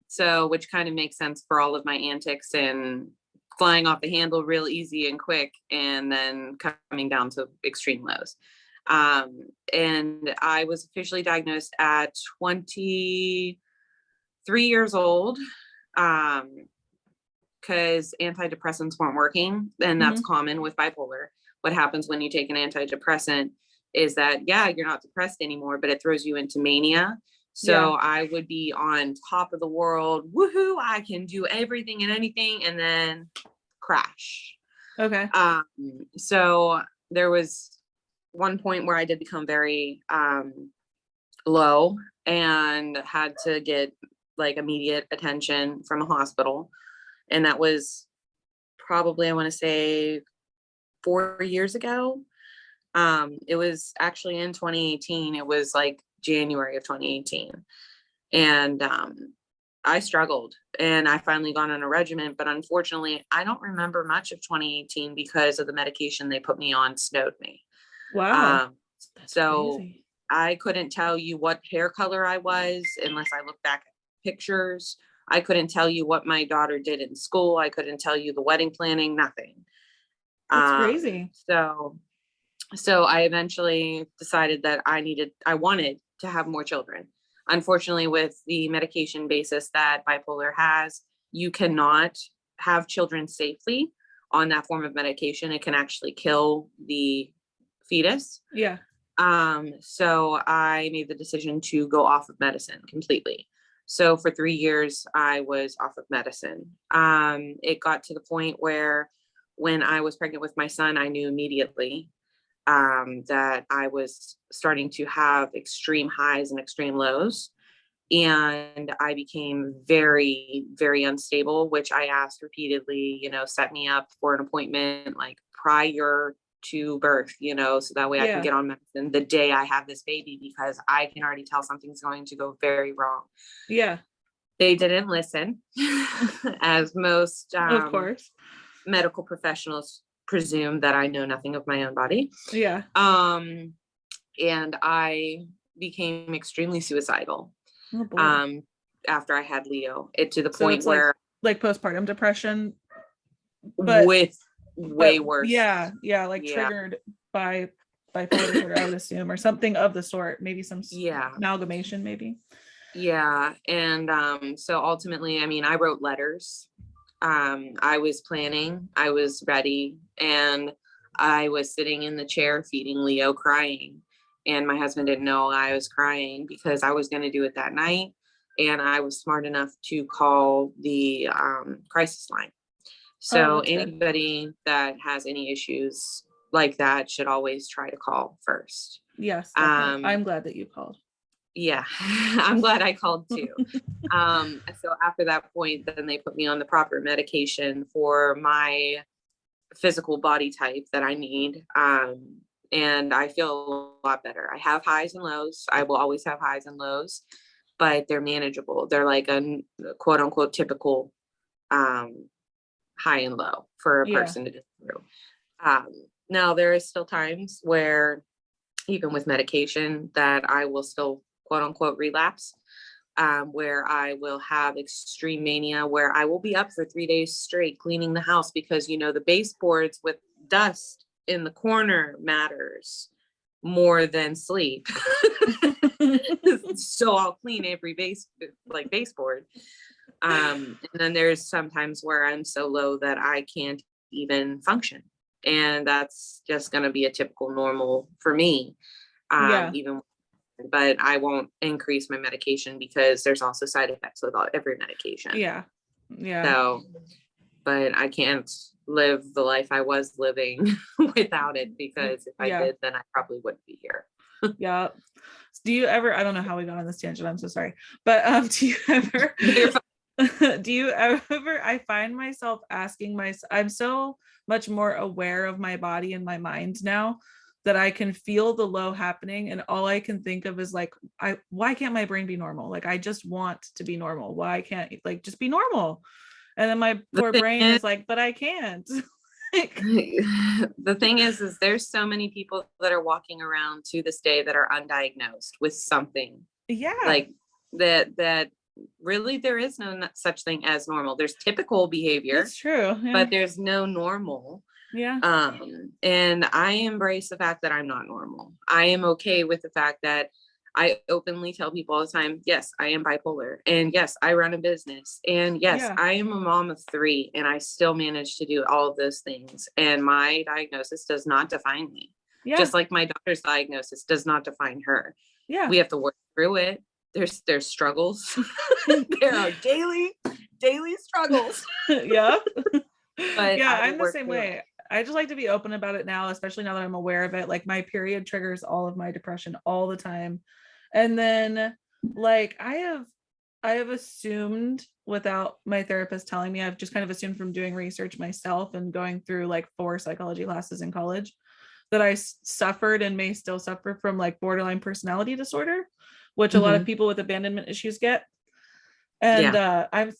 So, which kind of makes sense for all of my antics and flying off the handle real easy and quick, and then coming down to extreme lows. And I was officially diagnosed at 23 years old, because antidepressants weren't working, and that's common with bipolar. What happens when you take an antidepressant is that, yeah, you're not depressed anymore, but it throws you into mania. So I would be on top of the world. Woohoo, I can do everything and anything, and then crash. Okay. So there was one point where I did become very low and had to get like immediate attention from a hospital. And that was probably, I want to say 4 years ago. It was actually in 2018. It was like January of 2018. And I struggled, and I finally got on a regimen, but unfortunately I don't remember much of 2018 because of the medication they put me on snowed me. Wow. So crazy. I couldn't tell you what hair color I was unless I look back at pictures. I couldn't tell you what my daughter did in school. I couldn't tell you the wedding planning, nothing. That's crazy. So I eventually decided that I wanted to have more children. Unfortunately, with the medication basis that bipolar has, you cannot have children safely on that form of medication. It can actually kill the fetus. Yeah. So I made the decision to go off of medicine completely. So for 3 years, I was off of medicine. It got to the point where when I was pregnant with my son, I knew immediately that I was starting to have extreme highs and extreme lows. And I became very, very unstable, which I asked repeatedly, set me up for an appointment like prior to birth, so that way I can get on medicine the day I have this baby, because I can already tell something's going to go very wrong. Yeah. They didn't listen, as most of course medical professionals presume that I know nothing of my own body. Yeah. And I became extremely suicidal. Oh, boy. After I had Leo, to the point where like postpartum depression, but way worse. Yeah. Triggered by bipolar disorder, I would assume, or something of the sort, maybe some amalgamation, maybe. Yeah. And so ultimately, I wrote letters. I was planning, I was ready, and I was sitting in the chair feeding Leo, crying. And my husband didn't know I was crying because I was going to do it that night. And I was smart enough to call the crisis line. So anybody that has any issues like that should always try to call first. Yes. I'm glad that you called. Yeah, I'm glad I called too. So after that point, then they put me on the proper medication for my physical body type that I need. And I feel a lot better. I have highs and lows. I will always have highs and lows, but they're manageable. They're like a quote unquote typical high and low for a person to go through. Now there is still times where, even with medication, that I will still quote unquote relapse, where I will have extreme mania, where I will be up for 3 days straight cleaning the house because, the baseboards with dust in the corner matters more than sleep. So I'll clean every baseboard. And then there's sometimes where I'm so low that I can't even function. And that's just going to be a typical normal for me. But I won't increase my medication because there's also side effects with every medication. Yeah. So, but I can't live the life I was living without it, because if I did, then I probably wouldn't be here. Yeah. Do you ever, I don't know how we got on this tangent, I'm so sorry, but do you ever I find myself asking myself, I'm so much more aware of my body and my mind now that I can feel the low happening, and all I can think of is like, why can't my brain be normal? Like, I just want to be normal. Why can't just be normal? And then my poor brain is like, but I can't. The thing is there's so many people that are walking around to this day that are undiagnosed with something. Yeah. Like that really there is no such thing as normal. There's typical behavior. It's true. Yeah. But there's no normal. Yeah. And I embrace the fact that I'm not normal. I am okay with the fact that I openly tell people all the time, yes, I am bipolar. And yes, I run a business. And yes, I am a mom of 3 and I still manage to do all of those things. And my diagnosis does not define me. Yeah. Just like my daughter's diagnosis does not define her. Yeah. We have to work through it. There's struggles. There are daily struggles. Yeah. But yeah, I'm the same way. I just like to be open about it now, especially now that I'm aware of it. Like my period triggers all of my depression all the time. And then like I have assumed without my therapist telling me, I've just kind of assumed from doing research myself and going through like 4 psychology classes in college that I suffered and may still suffer from like borderline personality disorder, which a lot of people with abandonment issues get. And I'm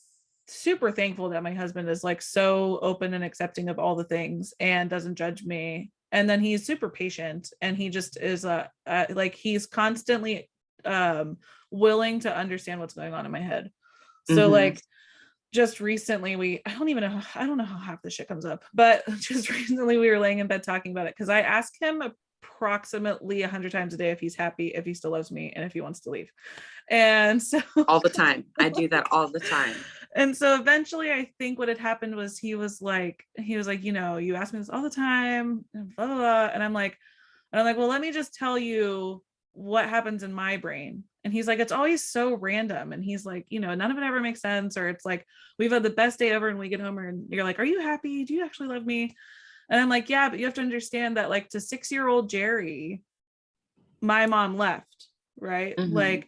super thankful that my husband is like so open and accepting of all the things and doesn't judge me. And then he's super patient and he just is like he's constantly willing to understand what's going on in my head. So like just recently I don't know how half this shit comes up, but just recently we were laying in bed talking about it because I ask him approximately 100 times a day if he's happy, if he still loves me, and if he wants to leave. And so all the time, I do that all the time. And so eventually I think what had happened was he was like, you know, you ask me this all the time, and blah, blah, blah. And I'm like, well, let me just tell you what happens in my brain. And he's like, it's always so random. And he's like, you know, none of it ever makes sense. Or it's like, we've had the best day ever and we get home and you're like, are you happy? Do you actually love me? And I'm like, yeah, but you have to understand that like to 6-year-old Jerri, my mom left, right? Like,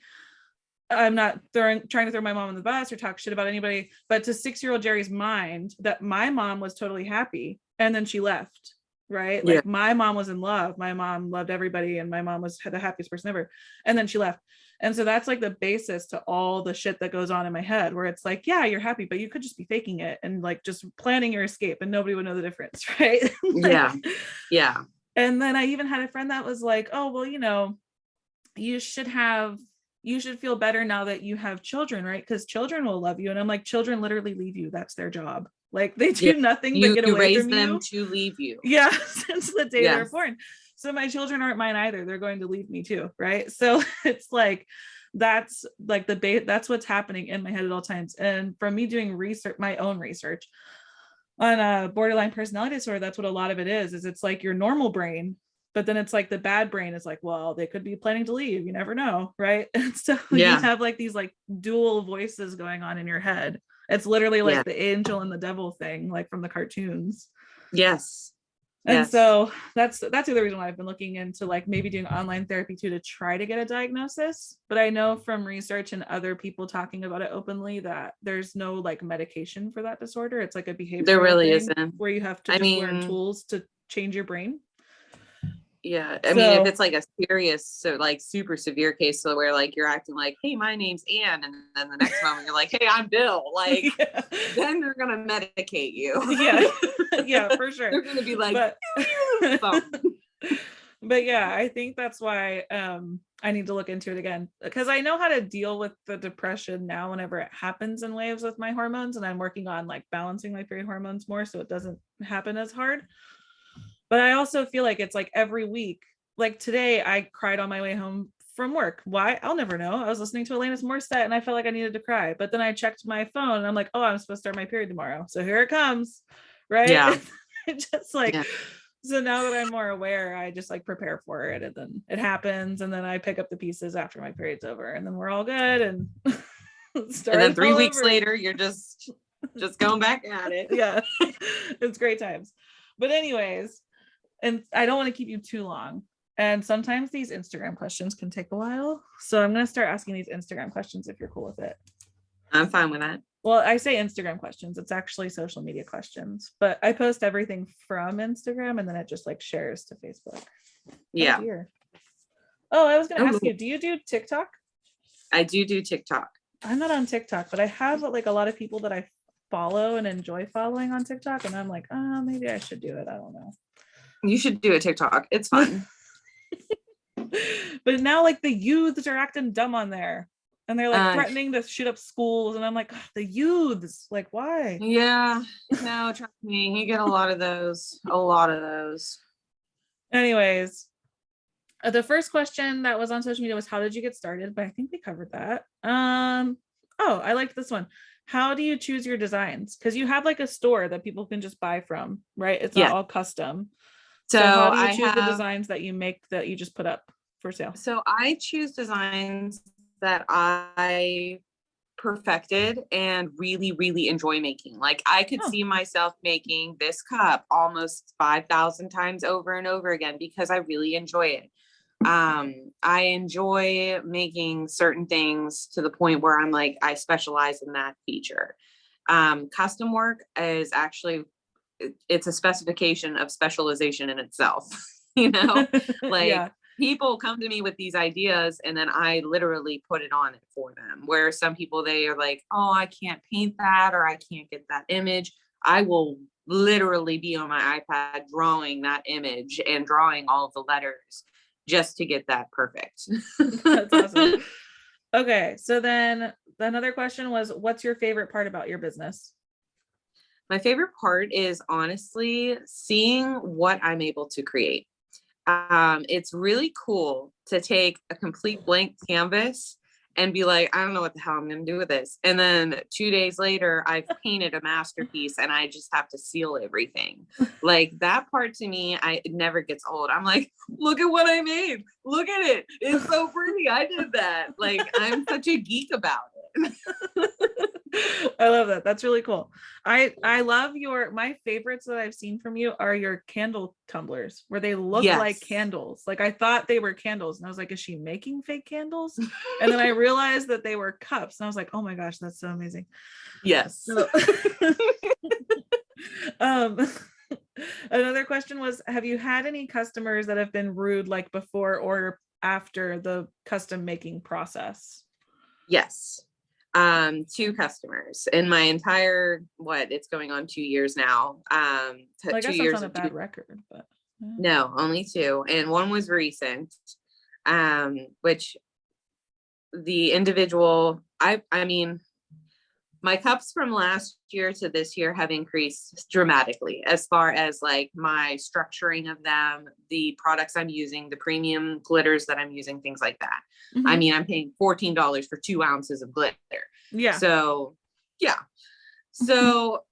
I'm not trying to throw my mom on the bus or talk shit about anybody, but to 6-year-old Jerri's mind that my mom was totally happy and then she left, right? Like my mom was in love. My mom loved everybody and my mom was the happiest person ever. And then she left. And so that's like the basis to all the shit that goes on in my head where it's like, yeah, you're happy, but you could just be faking it and like just planning your escape and nobody would know the difference. Right. Like, yeah. And then I even had a friend that was like, oh, well, you know, you should feel better now that you have children, right? Because children will love you. And I'm like, children literally leave you. That's their job. Like they do nothing but get away from you. You raise them to leave you. Yeah, since the day they're born. So my children aren't mine either. They're going to leave me too, right? So it's like, that's like that's what's happening in my head at all times. And from me doing my own research on a borderline personality disorder, that's what a lot of it is it's like your normal brain. But then it's like the bad brain is like, well, they could be planning to leave. You never know. Right. And so you have like these like dual voices going on in your head. It's literally like the angel and the devil thing, like from the cartoons. Yes. And so that's the other reason why I've been looking into like maybe doing online therapy too, to try to get a diagnosis. But I know from research and other people talking about it openly that there's no like medication for that disorder. It's like a behavioral there really isn't, where you have to learn tools to change your brain. Yeah. I mean, if it's like a serious, so like super severe case, so where like you're acting like, hey, my name's Anne. And then the next moment you're like, hey, I'm Bill. Like, then they're going to medicate you. Yeah. Yeah, for sure. They're going to be like, but yeah, I think that's why I need to look into it again, because I know how to deal with the depression now whenever it happens in waves with my hormones. And I'm working on like balancing my period hormones more so it doesn't happen as hard. But I also feel like it's like every week, like today I cried on my way home from work. Why? I'll never know. I was listening to Alanis Morissette and I felt like I needed to cry, but then I checked my phone and I'm like, oh, I'm supposed to start my period tomorrow. So here it comes. Right. Yeah. Just like, so now that I'm more aware, I just like prepare for it and then it happens. And then I pick up the pieces after my period's over and then we're all good. And then 3 weeks later, you're just going back at it. Yeah. It's great times. But anyways, and I don't want to keep you too long. And sometimes these Instagram questions can take a while. So I'm going to start asking these Instagram questions if you're cool with it. I'm fine with that. Well, I say Instagram questions. It's actually social media questions. But I post everything from Instagram and then it just like shares to Facebook. Yeah. Oh, I was going to ask you, do you do TikTok? I do TikTok. I'm not on TikTok, but I have like a lot of people that I follow and enjoy following on TikTok. And I'm like, oh, maybe I should do it. I don't know. You should do a TikTok. It's fun. But now like the youths are acting dumb on there. And they're like threatening to shoot up schools. And I'm like, the youths, like, why? Yeah. No, trust me. You get a lot of those. A lot of those. Anyways, the first question that was on social media was, how did you get started? But I think we covered that. Oh, I liked this one. How do you choose your designs? Because you have like a store that people can just buy from, right? It's not all custom. So how do you choose the designs that you make that you just put up for sale? So I choose designs that I perfected and really, really enjoy making. Like I could see myself making this cup almost 5,000 times over and over again because I really enjoy it. I enjoy making certain things to the point where I'm like, I specialize in that feature. Custom work is actually, it's a specification of specialization in itself, you know, like people come to me with these ideas and then I literally put it on it for them. Where some people, they are like, oh, I can't paint that, or I can't get that image. I will literally be on my iPad drawing that image and drawing all of the letters just to get that perfect. That's awesome. Okay. So then another question was, what's your favorite part about your business? My favorite part is honestly seeing what I'm able to create. It's really cool to take a complete blank canvas and be like, I don't know what the hell I'm going to do with this. And then 2 days later, I've painted a masterpiece and I just have to seal everything. Like that part to me, it never gets old. I'm like, look at what I made. Look at it. It's so pretty. I did that. Like I'm such a geek about it. I love that. That's really cool. I love my favorites that I've seen from you are your candle tumblers where they look like candles. Like I thought they were candles and I was like, is she making fake candles? And then I realized that they were cups and I was like, oh my gosh, that's so amazing. Yes. So, another question was, have you had any customers that have been rude like before or after the custom making process? Yes. 2 customers in my entire, it's going on 2 years now. I guess 2 years on a bad record, but no, only 2. And one was recent, which the individual, I mean, my cups from last year to this year have increased dramatically as far as like my structuring of them, the products I'm using, the premium glitters that I'm using, things like that. Mm-hmm. I mean, I'm paying $14 for 2 ounces of glitter. Yeah. So, yeah. So,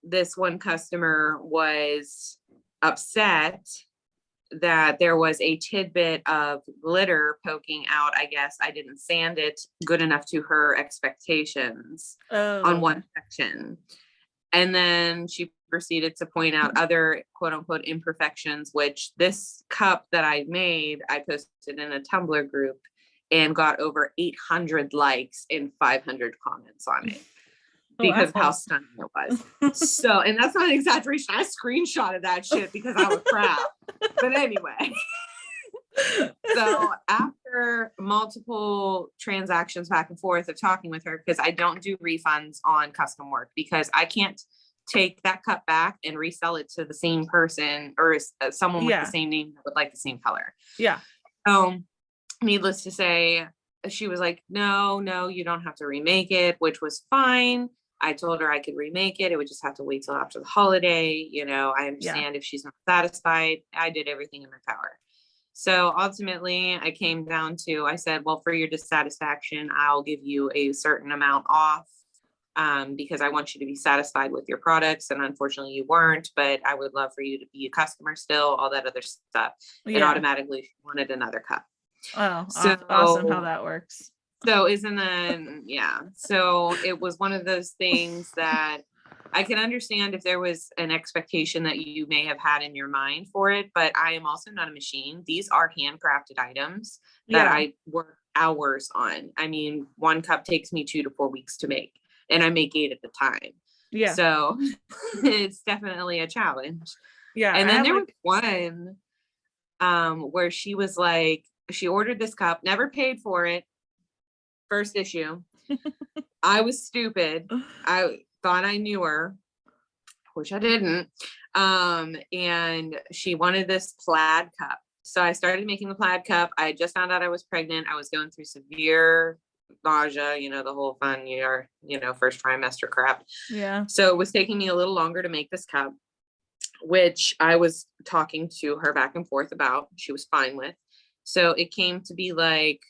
this one customer was upset that there was a tidbit of glitter poking out. I guess I didn't sand it good enough to her expectations on one section. And then she proceeded to point out other quote unquote imperfections, which this cup that I made, I posted in a Tumblr group and got over 800 likes and 500 comments on it. Because of how stunning it was. So, and that's not an exaggeration. I screenshotted that shit because I was proud. But anyway. So after multiple transactions back and forth of talking with her, because I don't do refunds on custom work because I can't take that cup back and resell it to the same person or someone with the same name that would like the same color. Yeah. Needless to say, she was like, no, you don't have to remake it, which was fine. I told her I could remake it. It would just have to wait till after the holiday. You know, I understand if she's not satisfied. I did everything in my power. So ultimately I came down to, I said, well, for your dissatisfaction, I'll give you a certain amount off because I want you to be satisfied with your products. And unfortunately you weren't, but I would love for you to be a customer still, all that other stuff. And automatically she wanted another cup. Oh, so awesome how that works. So so it was one of those things that I can understand if there was an expectation that you may have had in your mind for it, but I am also not a machine. These are handcrafted items that I work hours on. I mean, one cup takes me 2 to 4 weeks to make, and I make 8 at the time. Yeah. So it's definitely a challenge. Yeah. And then there was one where she was like, she ordered this cup, never paid for it. First issue. I was stupid. I thought I knew her, which I didn't. And she wanted this plaid cup. So I started making the plaid cup. I just found out I was pregnant. I was going through severe nausea, the whole fun year, first trimester crap. Yeah. So it was taking me a little longer to make this cup, which I was talking to her back and forth about. She was fine with. So it came to be like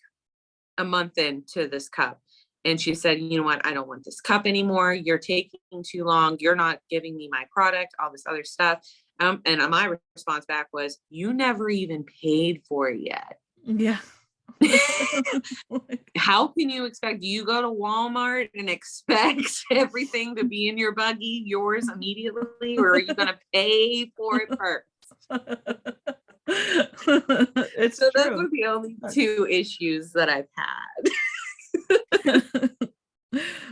a month into this cup. And she said, you know what? I don't want this cup anymore. You're taking too long. You're not giving me my product, all this other stuff. And my response back was, you never even paid for it yet. Yeah. How can you expect, do you go to Walmart and expect everything to be in your buggy, yours immediately, or are you going to pay for it first? It's so true. Those were the only two issues that I've had.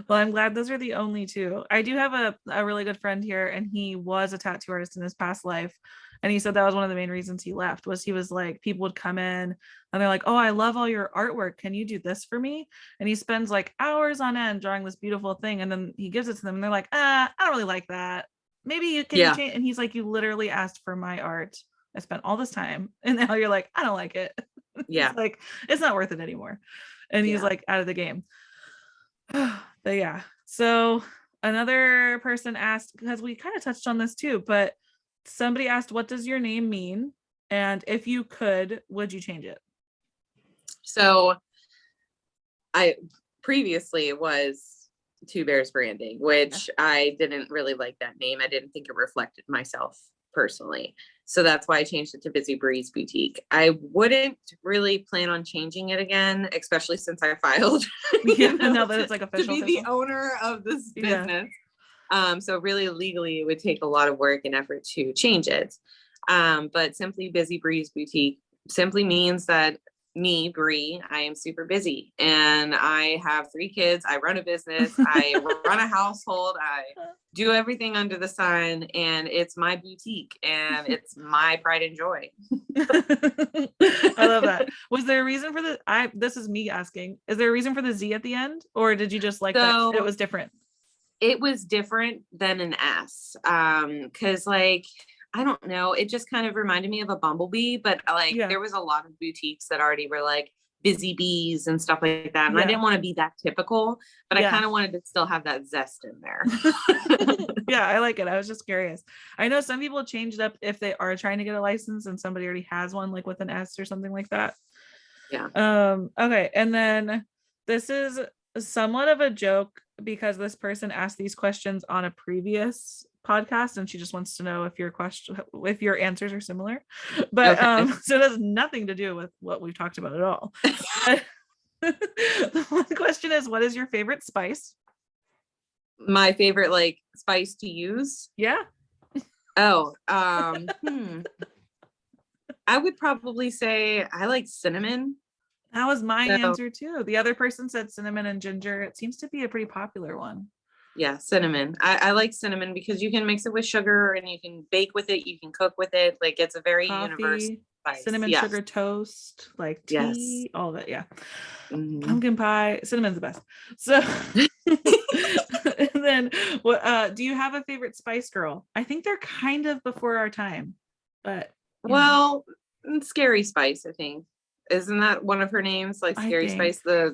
Well, I'm glad those are the only two. I do have a really good friend here, and he was a tattoo artist in his past life. And he said that was one of the main reasons he left, was he was like, people would come in and they're like, oh, I love all your artwork. Can you do this for me? And he spends like hours on end drawing this beautiful thing. And then he gives it to them and they're like, I don't really like that. Maybe you can change. And he's like, you literally asked for my art. I spent all this time. And now you're like, I don't like it. Yeah. It's like, it's not worth it anymore. And he's like out of the game. But yeah. So another person asked, because we kind of touched on this too, but somebody asked, what does your name mean? And if you could, would you change it? So I previously was Two Bears Branding, which I didn't really like that name. I didn't think it reflected myself personally. So that's why I changed it to Busy Briz Boutique. I wouldn't really plan on changing it again, especially since I filed now that it's like official, to be the owner of this business. So really legally it would take a lot of work and effort to change it. But simply Busy Briz Boutique simply means that me, Bri, I am super busy and I have 3 kids. I run a business. I run a household. I do everything under the sun, and it's my boutique and it's my pride and joy. I love that. Was there a reason for this is me asking, is there a reason for the Z at the end, or did you just like that it was different? It was different than an S. Cause like, I don't know. It just kind of reminded me of a bumblebee, but like there was a lot of boutiques that already were like busy bees and stuff like that. And I didn't want to be that typical, but I kind of wanted to still have that zest in there. Yeah, I like it. I was just curious. I know some people change it up if they are trying to get a license and somebody already has one, like with an S or something like that. Yeah. Okay. And then this is somewhat of a joke because this person asked these questions on a previous podcast and she just wants to know if your answers are similar, but so it has nothing to do with what we've talked about at all. The one question is, what is your favorite spice? My favorite like spice to use? Yeah. I would probably say I like cinnamon. That was my answer too. The other person said cinnamon and ginger. It seems to be a pretty popular one. Yeah, cinnamon. I like cinnamon because you can mix it with sugar and you can bake with it. You can cook with it. Like it's a very universal spice. Cinnamon sugar toast, like tea, all of it. Yeah. Mm-hmm. Pumpkin pie. Cinnamon's the best. So and then what do you have a favorite spice girl? I think they're kind of before our time, but Scary Spice, I think. Isn't that one of her names? Like Scary Spice, I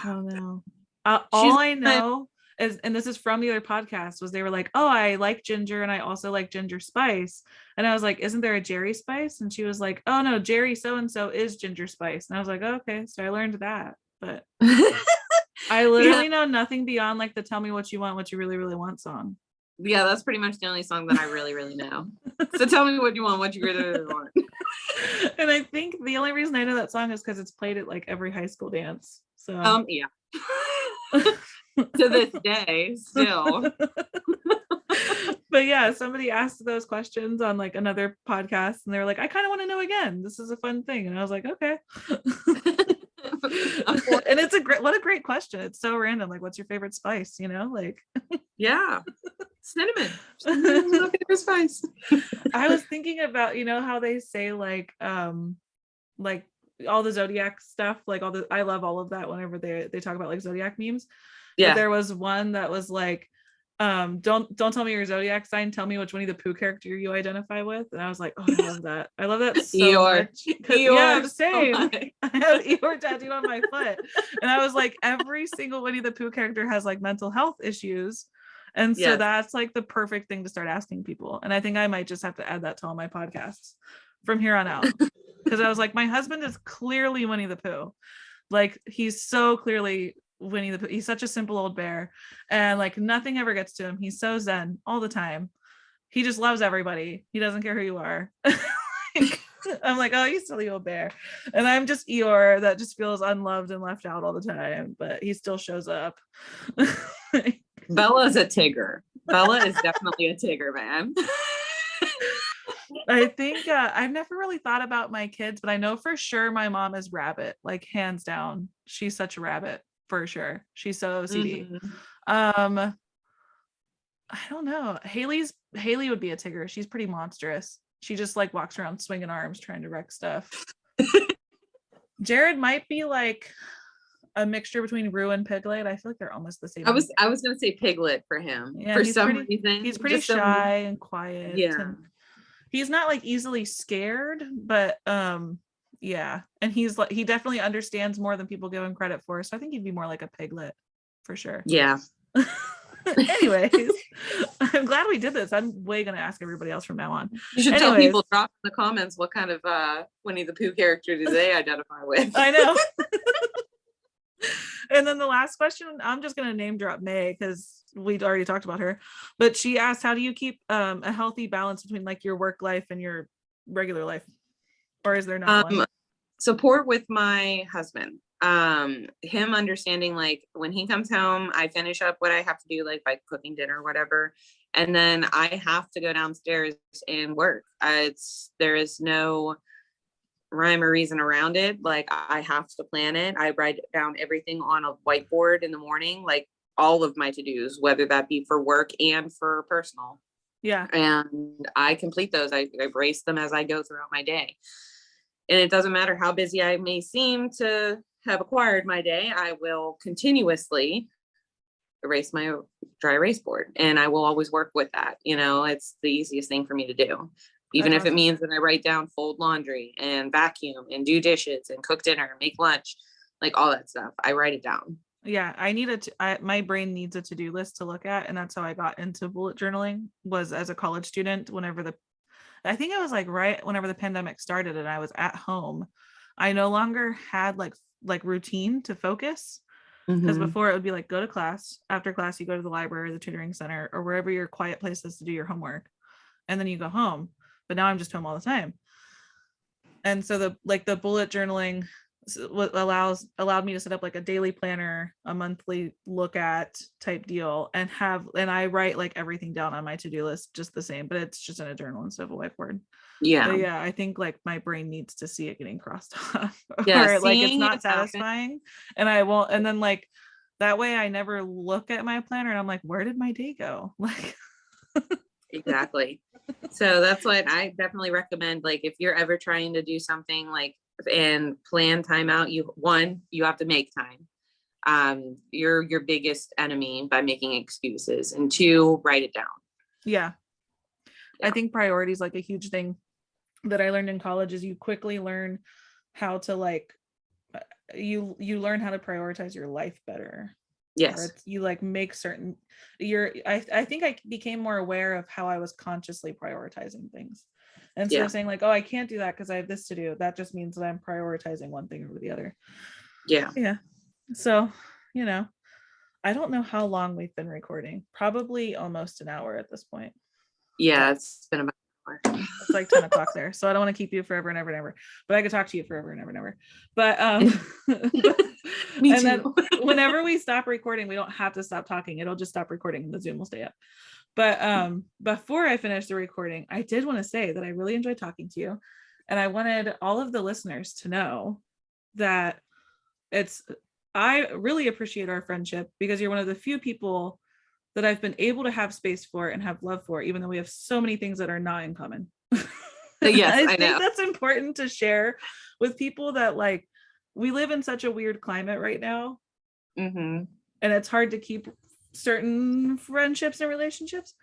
don't know. All I know is, and this is from the other podcast, was they were like, oh, I like ginger and I also like ginger spice. And I was like, isn't there a Jerri Spice? And she was like, oh no, Jerri so-and-so is ginger spice. And I was like, oh, okay. So I learned that, but I literally know nothing beyond like the tell me what you want, what you really, really want song. Yeah, that's pretty much the only song that I really, really know. So tell me what you want, what you really, really want. And I think the only reason I know that song is because it's played at like every high school dance. So yeah. To this day, still. But yeah, somebody asked those questions on like another podcast and they were like, I kind of want to know again. This is a fun thing. And I was like, okay. And it's what a great question. It's so random. Like, what's your favorite spice? Like yeah, cinnamon. Cinnamon is my favorite spice. I was thinking about, how they say like all the zodiac stuff, like I love all of that whenever they talk about like zodiac memes. Yeah. But there was one that was like don't tell me your zodiac sign, tell me which Winnie the Pooh character you identify with. And I was like, oh, I love that. I love that so much. Yeah, same. So I have Eeyore tattooed on my foot. And I was like, every single Winnie the Pooh character has like mental health issues. And so that's like the perfect thing to start asking people. And I think I might just have to add that to all my podcasts from here on out. Because I was like, my husband is clearly Winnie the Pooh. Like, he's so clearly Winnie the Pooh. He's such a simple old bear, and like nothing ever gets to him. He's so zen all the time. He just loves everybody. He doesn't care who you are. I'm like, oh, you silly old bear. And I'm just Eeyore that just feels unloved and left out all the time, but he still shows up. Bella's a Tigger. Bella is definitely a Tigger, man. I think I've never really thought about my kids, but I know for sure my mom is Rabbit, like hands down. She's such a rabbit for sure. She's so OCD. I don't know. Haley would be a Tigger. She's pretty monstrous. She just like walks around swinging arms trying to wreck stuff. Jared might be like a mixture between Rue and Piglet. I feel like they're almost the same. I was gonna say Piglet for him. Yeah, for some reason. He's pretty shy and quiet. Yeah. And he's not like easily scared, but yeah. And he's like, he definitely understands more than people give him credit for. So I think he'd be more like a Piglet for sure. Yeah. Anyways, I'm glad we did this. I'm way gonna ask everybody else from now on. You should tell people, drop in the comments what kind of Winnie the Pooh character do they identify with. I know. And then the last question, I'm just gonna name drop May because we'd already talked about her, but she asked, how do you keep a healthy balance between like your work life and your regular life, or is there not one? Support with my husband. Him understanding, like when he comes home, I finish up what I have to do, like by cooking dinner or whatever, and then I have to go downstairs and work. There is no rhyme or reason around it. Like I have to plan it. I write down everything on a whiteboard in the morning, like all of my to-dos, whether that be for work and for personal. Yeah. And I complete those. I erase them as I go throughout my day. And it doesn't matter how busy I may seem to have acquired my day, I will continuously erase my dry erase board. And I will always work with that. You know, it's the easiest thing for me to do. Even if it means that I write down fold laundry and vacuum and do dishes and cook dinner, make lunch, like all that stuff. I write it down. Yeah, my brain needs a to-do list to look at. And that's how I got into bullet journaling, was as a college student. I think it was like right whenever the pandemic started and I was at home, I no longer had like routine to focus. Because before it would be like, go to class, after class you go to the library, the tutoring center, or wherever your quiet place is to do your homework, and then you go home. But now I'm just home all the time. And so the bullet journaling allowed me to set up like a daily planner, a monthly look at type deal, and I write like everything down on my to-do list just the same, but it's just in a journal instead of a whiteboard. Yeah. But yeah, I think like my brain needs to see it getting crossed off. Yeah, or like it's not satisfying. And I won't, and then like that way I never look at my planner and I'm like, where did my day go? Like exactly. So that's what I definitely recommend. Like if you're ever trying to do something like and plan time out, you have to make time. You're your biggest enemy by making excuses, and 2, write it down. Yeah. I think priority is like a huge thing that I learned in college. Is you quickly learn how to like you learn how to prioritize your life better. Yes. You like make certain I think I became more aware of how I was consciously prioritizing things. Instead of saying like, oh, I can't do that because I have this to do. That just means that I'm prioritizing one thing over the other. Yeah. Yeah. So, you know, I don't know how long we've been recording. Probably almost an hour at this point. Yeah, it's been about an hour. It's like 10 o'clock there. So I don't want to keep you forever and ever and ever. But I could talk to you forever and ever and ever. But Me and too. then whenever we stop recording, we don't have to stop talking. It'll just stop recording and the Zoom will stay up. But before I finish the recording, I did want to say that I really enjoyed talking to you. And I wanted all of the listeners to know that I really appreciate our friendship, because you're one of the few people that I've been able to have space for and have love for, even though we have so many things that are not in common. Yes, I think that's important to share with people, that like we live in such a weird climate right now. And it's hard to keep certain friendships and relationships,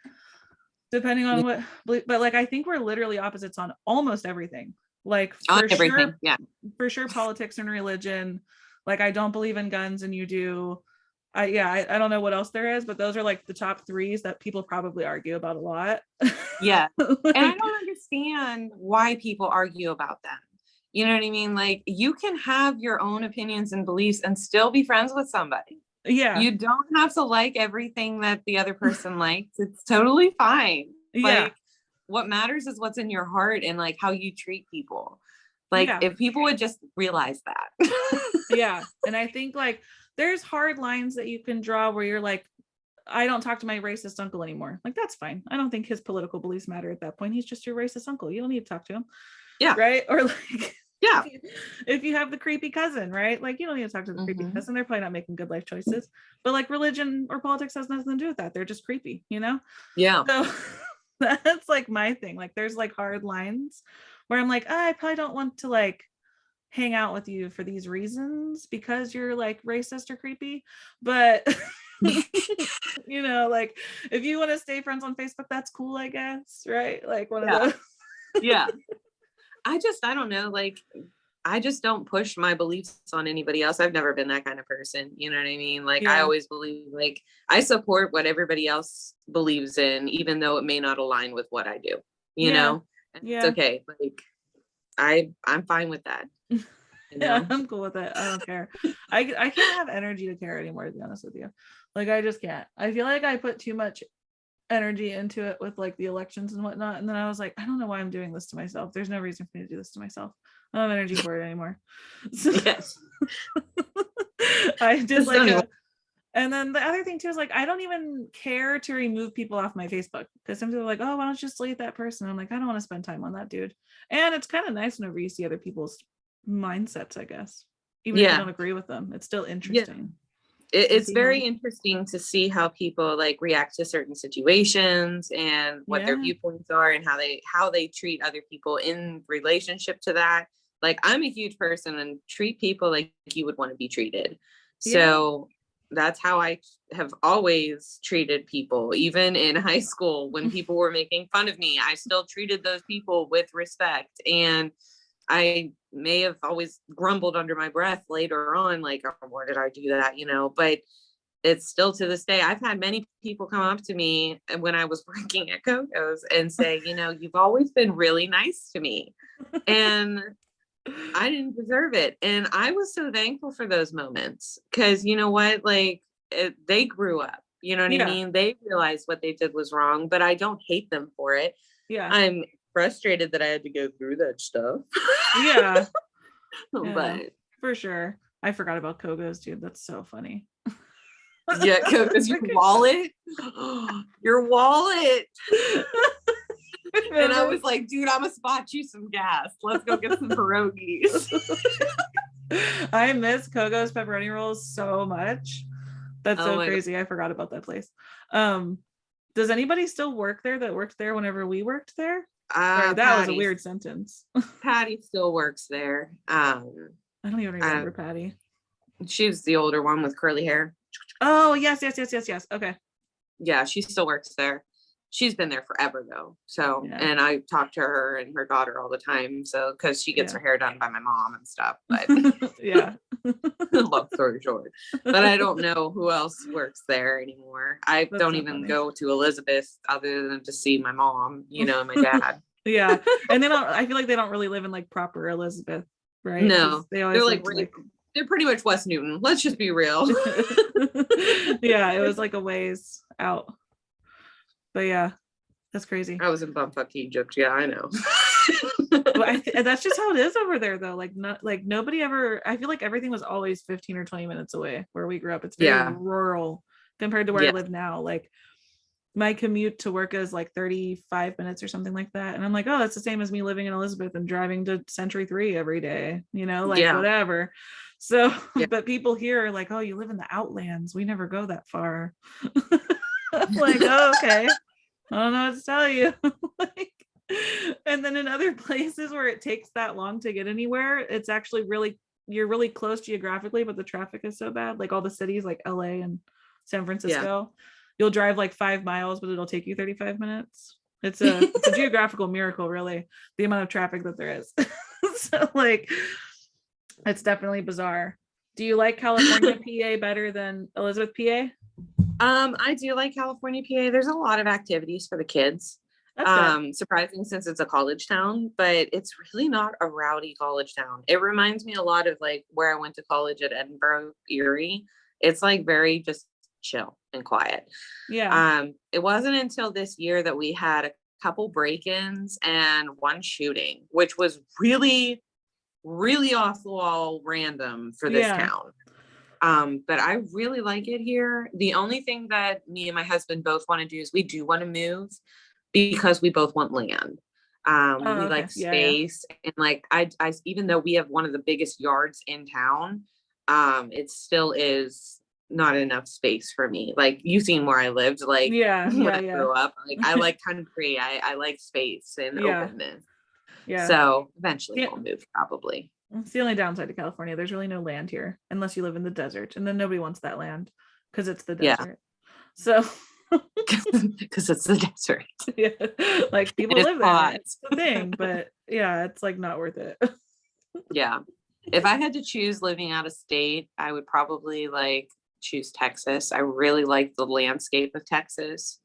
depending on what, but like I think we're literally opposites on almost everything. Like On for everything. sure, Yeah. for sure, politics and religion. Like I don't believe in guns and you do. I don't know what else there is, but those are like the top threes that people probably argue about a lot. Yeah. Like, And I don't understand why people argue about them. You know what I mean? Like you can have your own opinions and beliefs and still be friends with somebody. yeah. You don't have to like everything that the other person likes. It's totally fine. Yeah. Like what matters is what's in your heart and like how you treat people. Like Yeah. if people would just realize that. Yeah. And I think like there's hard lines that you can draw where you're like, I don't talk to my racist uncle anymore. Like that's fine. I don't think his political beliefs matter at that point. He's just your racist uncle. You don't need to talk to him. Yeah. Right. Or like, yeah. If you have the creepy cousin, right? Like you don't need to talk to the creepy cousin. They're probably not making good life choices. But like religion or politics has nothing to do with that. They're just creepy, you know? Yeah. So that's like my thing. Like there's like hard lines where I'm like, I probably don't want to like hang out with you for these reasons because you're like racist or creepy. But you know, like if you want to stay friends on Facebook, that's cool, I guess. Right. Like one of those. Yeah. I don't know. Like, I just don't push my beliefs on anybody else. I've never been that kind of person. You know what I mean? Like, I always believe, like, I support what everybody else believes in, even though it may not align with what I do, you know? And it's okay. Like, I'm fine with that. You know? Yeah, I'm cool with it. I don't care. I can't have energy to care anymore, to be honest with you. Like, I just can't. I feel like I put too much energy into it with like the elections and whatnot, and then I was like, I don't know why I'm doing this to myself. There's no reason for me to do this to myself. I don't have energy for it anymore. So, yes. I just like and then the other thing too is like I don't even care to remove people off my Facebook because some people are like, oh, why don't you just delete that person? I'm like, I don't want to spend time on that, dude. And it's kind of nice whenever you see other people's mindsets, I guess, even if you don't agree with them. It's still interesting. It's very interesting to see how people like react to certain situations and what their viewpoints are and how they treat other people in relationship to that. Like I'm a huge person and treat people like you would want to be treated. So that's how I have always treated people. Even in high school, when people were making fun of me, I still treated those people with respect. And I may have always grumbled under my breath later on, like, oh, why did I do that? You know, but it's still to this day. I've had many people come up to me when I was working at Coco's and say, you know, you've always been really nice to me. And I didn't deserve it. And I was so thankful for those moments because you know what, like they grew up, you know what I mean? They realized what they did was wrong, but I don't hate them for it. Yeah. I'm frustrated that I had to go through that stuff. But for sure. I forgot about Kogo's, dude. That's so funny. Yeah, Kogo's your wallet. Your wallet. And I was like, dude, I'm gonna spot you some gas. Let's go get some pierogies. I miss Kogo's pepperoni rolls so much. That's so crazy. God. I forgot about that place. Does anybody still work there that worked there whenever we worked there? Sorry, that was a weird sentence. Patty still works there. I don't even remember Patty. She's the older one with curly hair. Oh, yes. Okay. Yeah, she still works there. She's been there forever though. So, and I talk to her and her daughter all the time. So, cause she gets her hair done by my mom and stuff, but long story short, but I don't know who else works there anymore. I don't even go to Elizabeth other than to see my mom, you know, my dad. And I feel like they don't really live in like proper Elizabeth, right? No, they're like they're pretty much West Newton. Let's just be real. It was like a ways out. But yeah, that's crazy. I was in bumfuck Egypt. Yeah, I know. But that's just how it is over there, though. Like, not like nobody ever. I feel like everything was always 15 or 20 minutes away where we grew up. It's very rural compared to where I live now. Like, my commute to work is like 35 minutes or something like that, and I'm like, oh, that's the same as me living in Elizabeth and driving to Century 3 every day. You know, like whatever. So, but people here are like, oh, you live in the outlands. We never go that far. I'm like, oh, okay. I don't know what to tell you. Like, and then in other places where it takes that long to get anywhere, it's actually you're really close geographically, but the traffic is so bad. Like all the cities like LA and San Francisco. You'll drive like 5 miles, but it'll take you 35 minutes. It's a geographical miracle, really, the amount of traffic that there is. So like, it's definitely bizarre. Do you like California, PA better than Elizabeth, PA? I do like California, PA. There's a lot of activities for the kids. Surprising since it's a college town, but it's really not a rowdy college town. It reminds me a lot of like where I went to college at Edinburgh, Erie. It's like very just chill and quiet. Yeah. It wasn't until this year that we had a couple break-ins and one shooting, which was really, really off the wall random for this town. But I really like it here. The only thing that me and my husband both want to do is we do want to move because we both want land. We like space. And like, I, even though we have one of the biggest yards in town, it still is not enough space for me. Like, you've seen where I lived, like when I grew up, like I like country. I like space and openness. Yeah. So eventually we'll move, probably. It's the only downside to California. There's really no land here unless you live in the desert, and then nobody wants that land because it's the desert. So because it's the desert. Yeah. Like, people live there. It's the thing, but yeah, it's like not worth it. Yeah. If I had to choose living out of state, I would probably like choose Texas. I really like the landscape of Texas,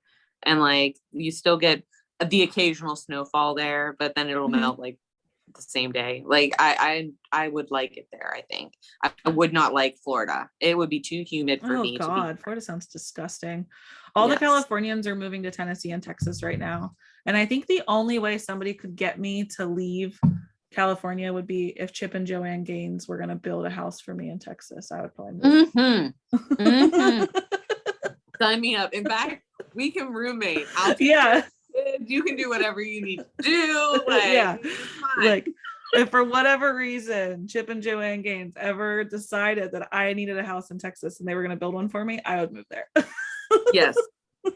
and like you still get the occasional snowfall there, but then it'll melt like the same day. Like I would like it there. I think I would not like Florida. It would be too humid for me. Oh God, Florida sounds disgusting. All the Californians are moving to Tennessee and Texas right now, and I think the only way somebody could get me to leave California would be if Chip and Joanne Gaines were going to build a house for me in Texas. I would probably move. Sign me up. In fact, we can roommate. You can do whatever you need to do. Like, like if for whatever reason Chip and Joanne Gaines ever decided that I needed a house in Texas and they were going to build one for me, I would move there.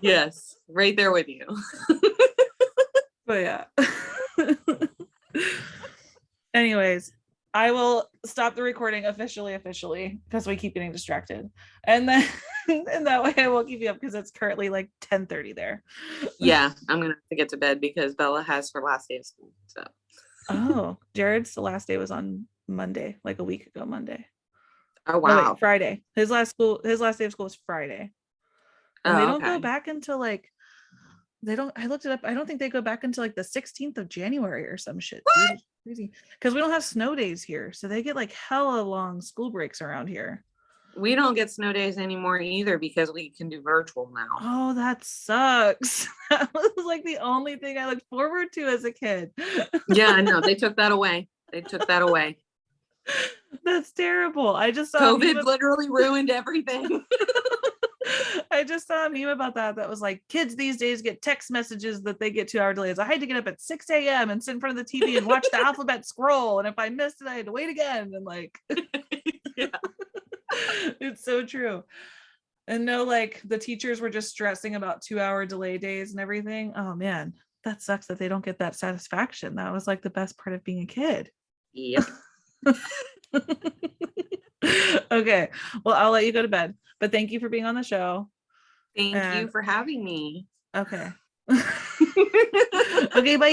Yes, right there with you. But yeah. Anyways, I will stop the recording officially because we keep getting distracted, and then and that way I won't keep you up because it's currently like 10:30 there. Yeah, I'm gonna have to get to bed because Bella has her last day of school. So Jared's last day was on Monday, like a week ago Monday. Oh wow. No, wait, Friday. His last day of school is Friday, and they don't go back until like I looked it up. I don't think they go back until like the 16th of January or some shit. What? Crazy. Because we don't have snow days here. So they get like hella long school breaks around here. We don't get snow days anymore either because we can do virtual now. Oh, that sucks. That was like the only thing I looked forward to as a kid. Yeah, I know. They took that away. That's terrible. I just saw COVID literally ruined everything. I just saw a meme about that was like, kids these days get text messages that they get 2-hour delays. I had to get up at 6 a.m. and sit in front of the TV and watch the alphabet scroll, and if I missed it I had to wait again, and like it's so true. And no, like the teachers were just stressing about 2-hour delay days and everything. Oh man, that sucks that they don't get that satisfaction. That was like the best part of being a kid. Yep. Okay, well, I'll let you go to bed, but thank you for being on the show. Thank you for having me. Okay. Okay, bye.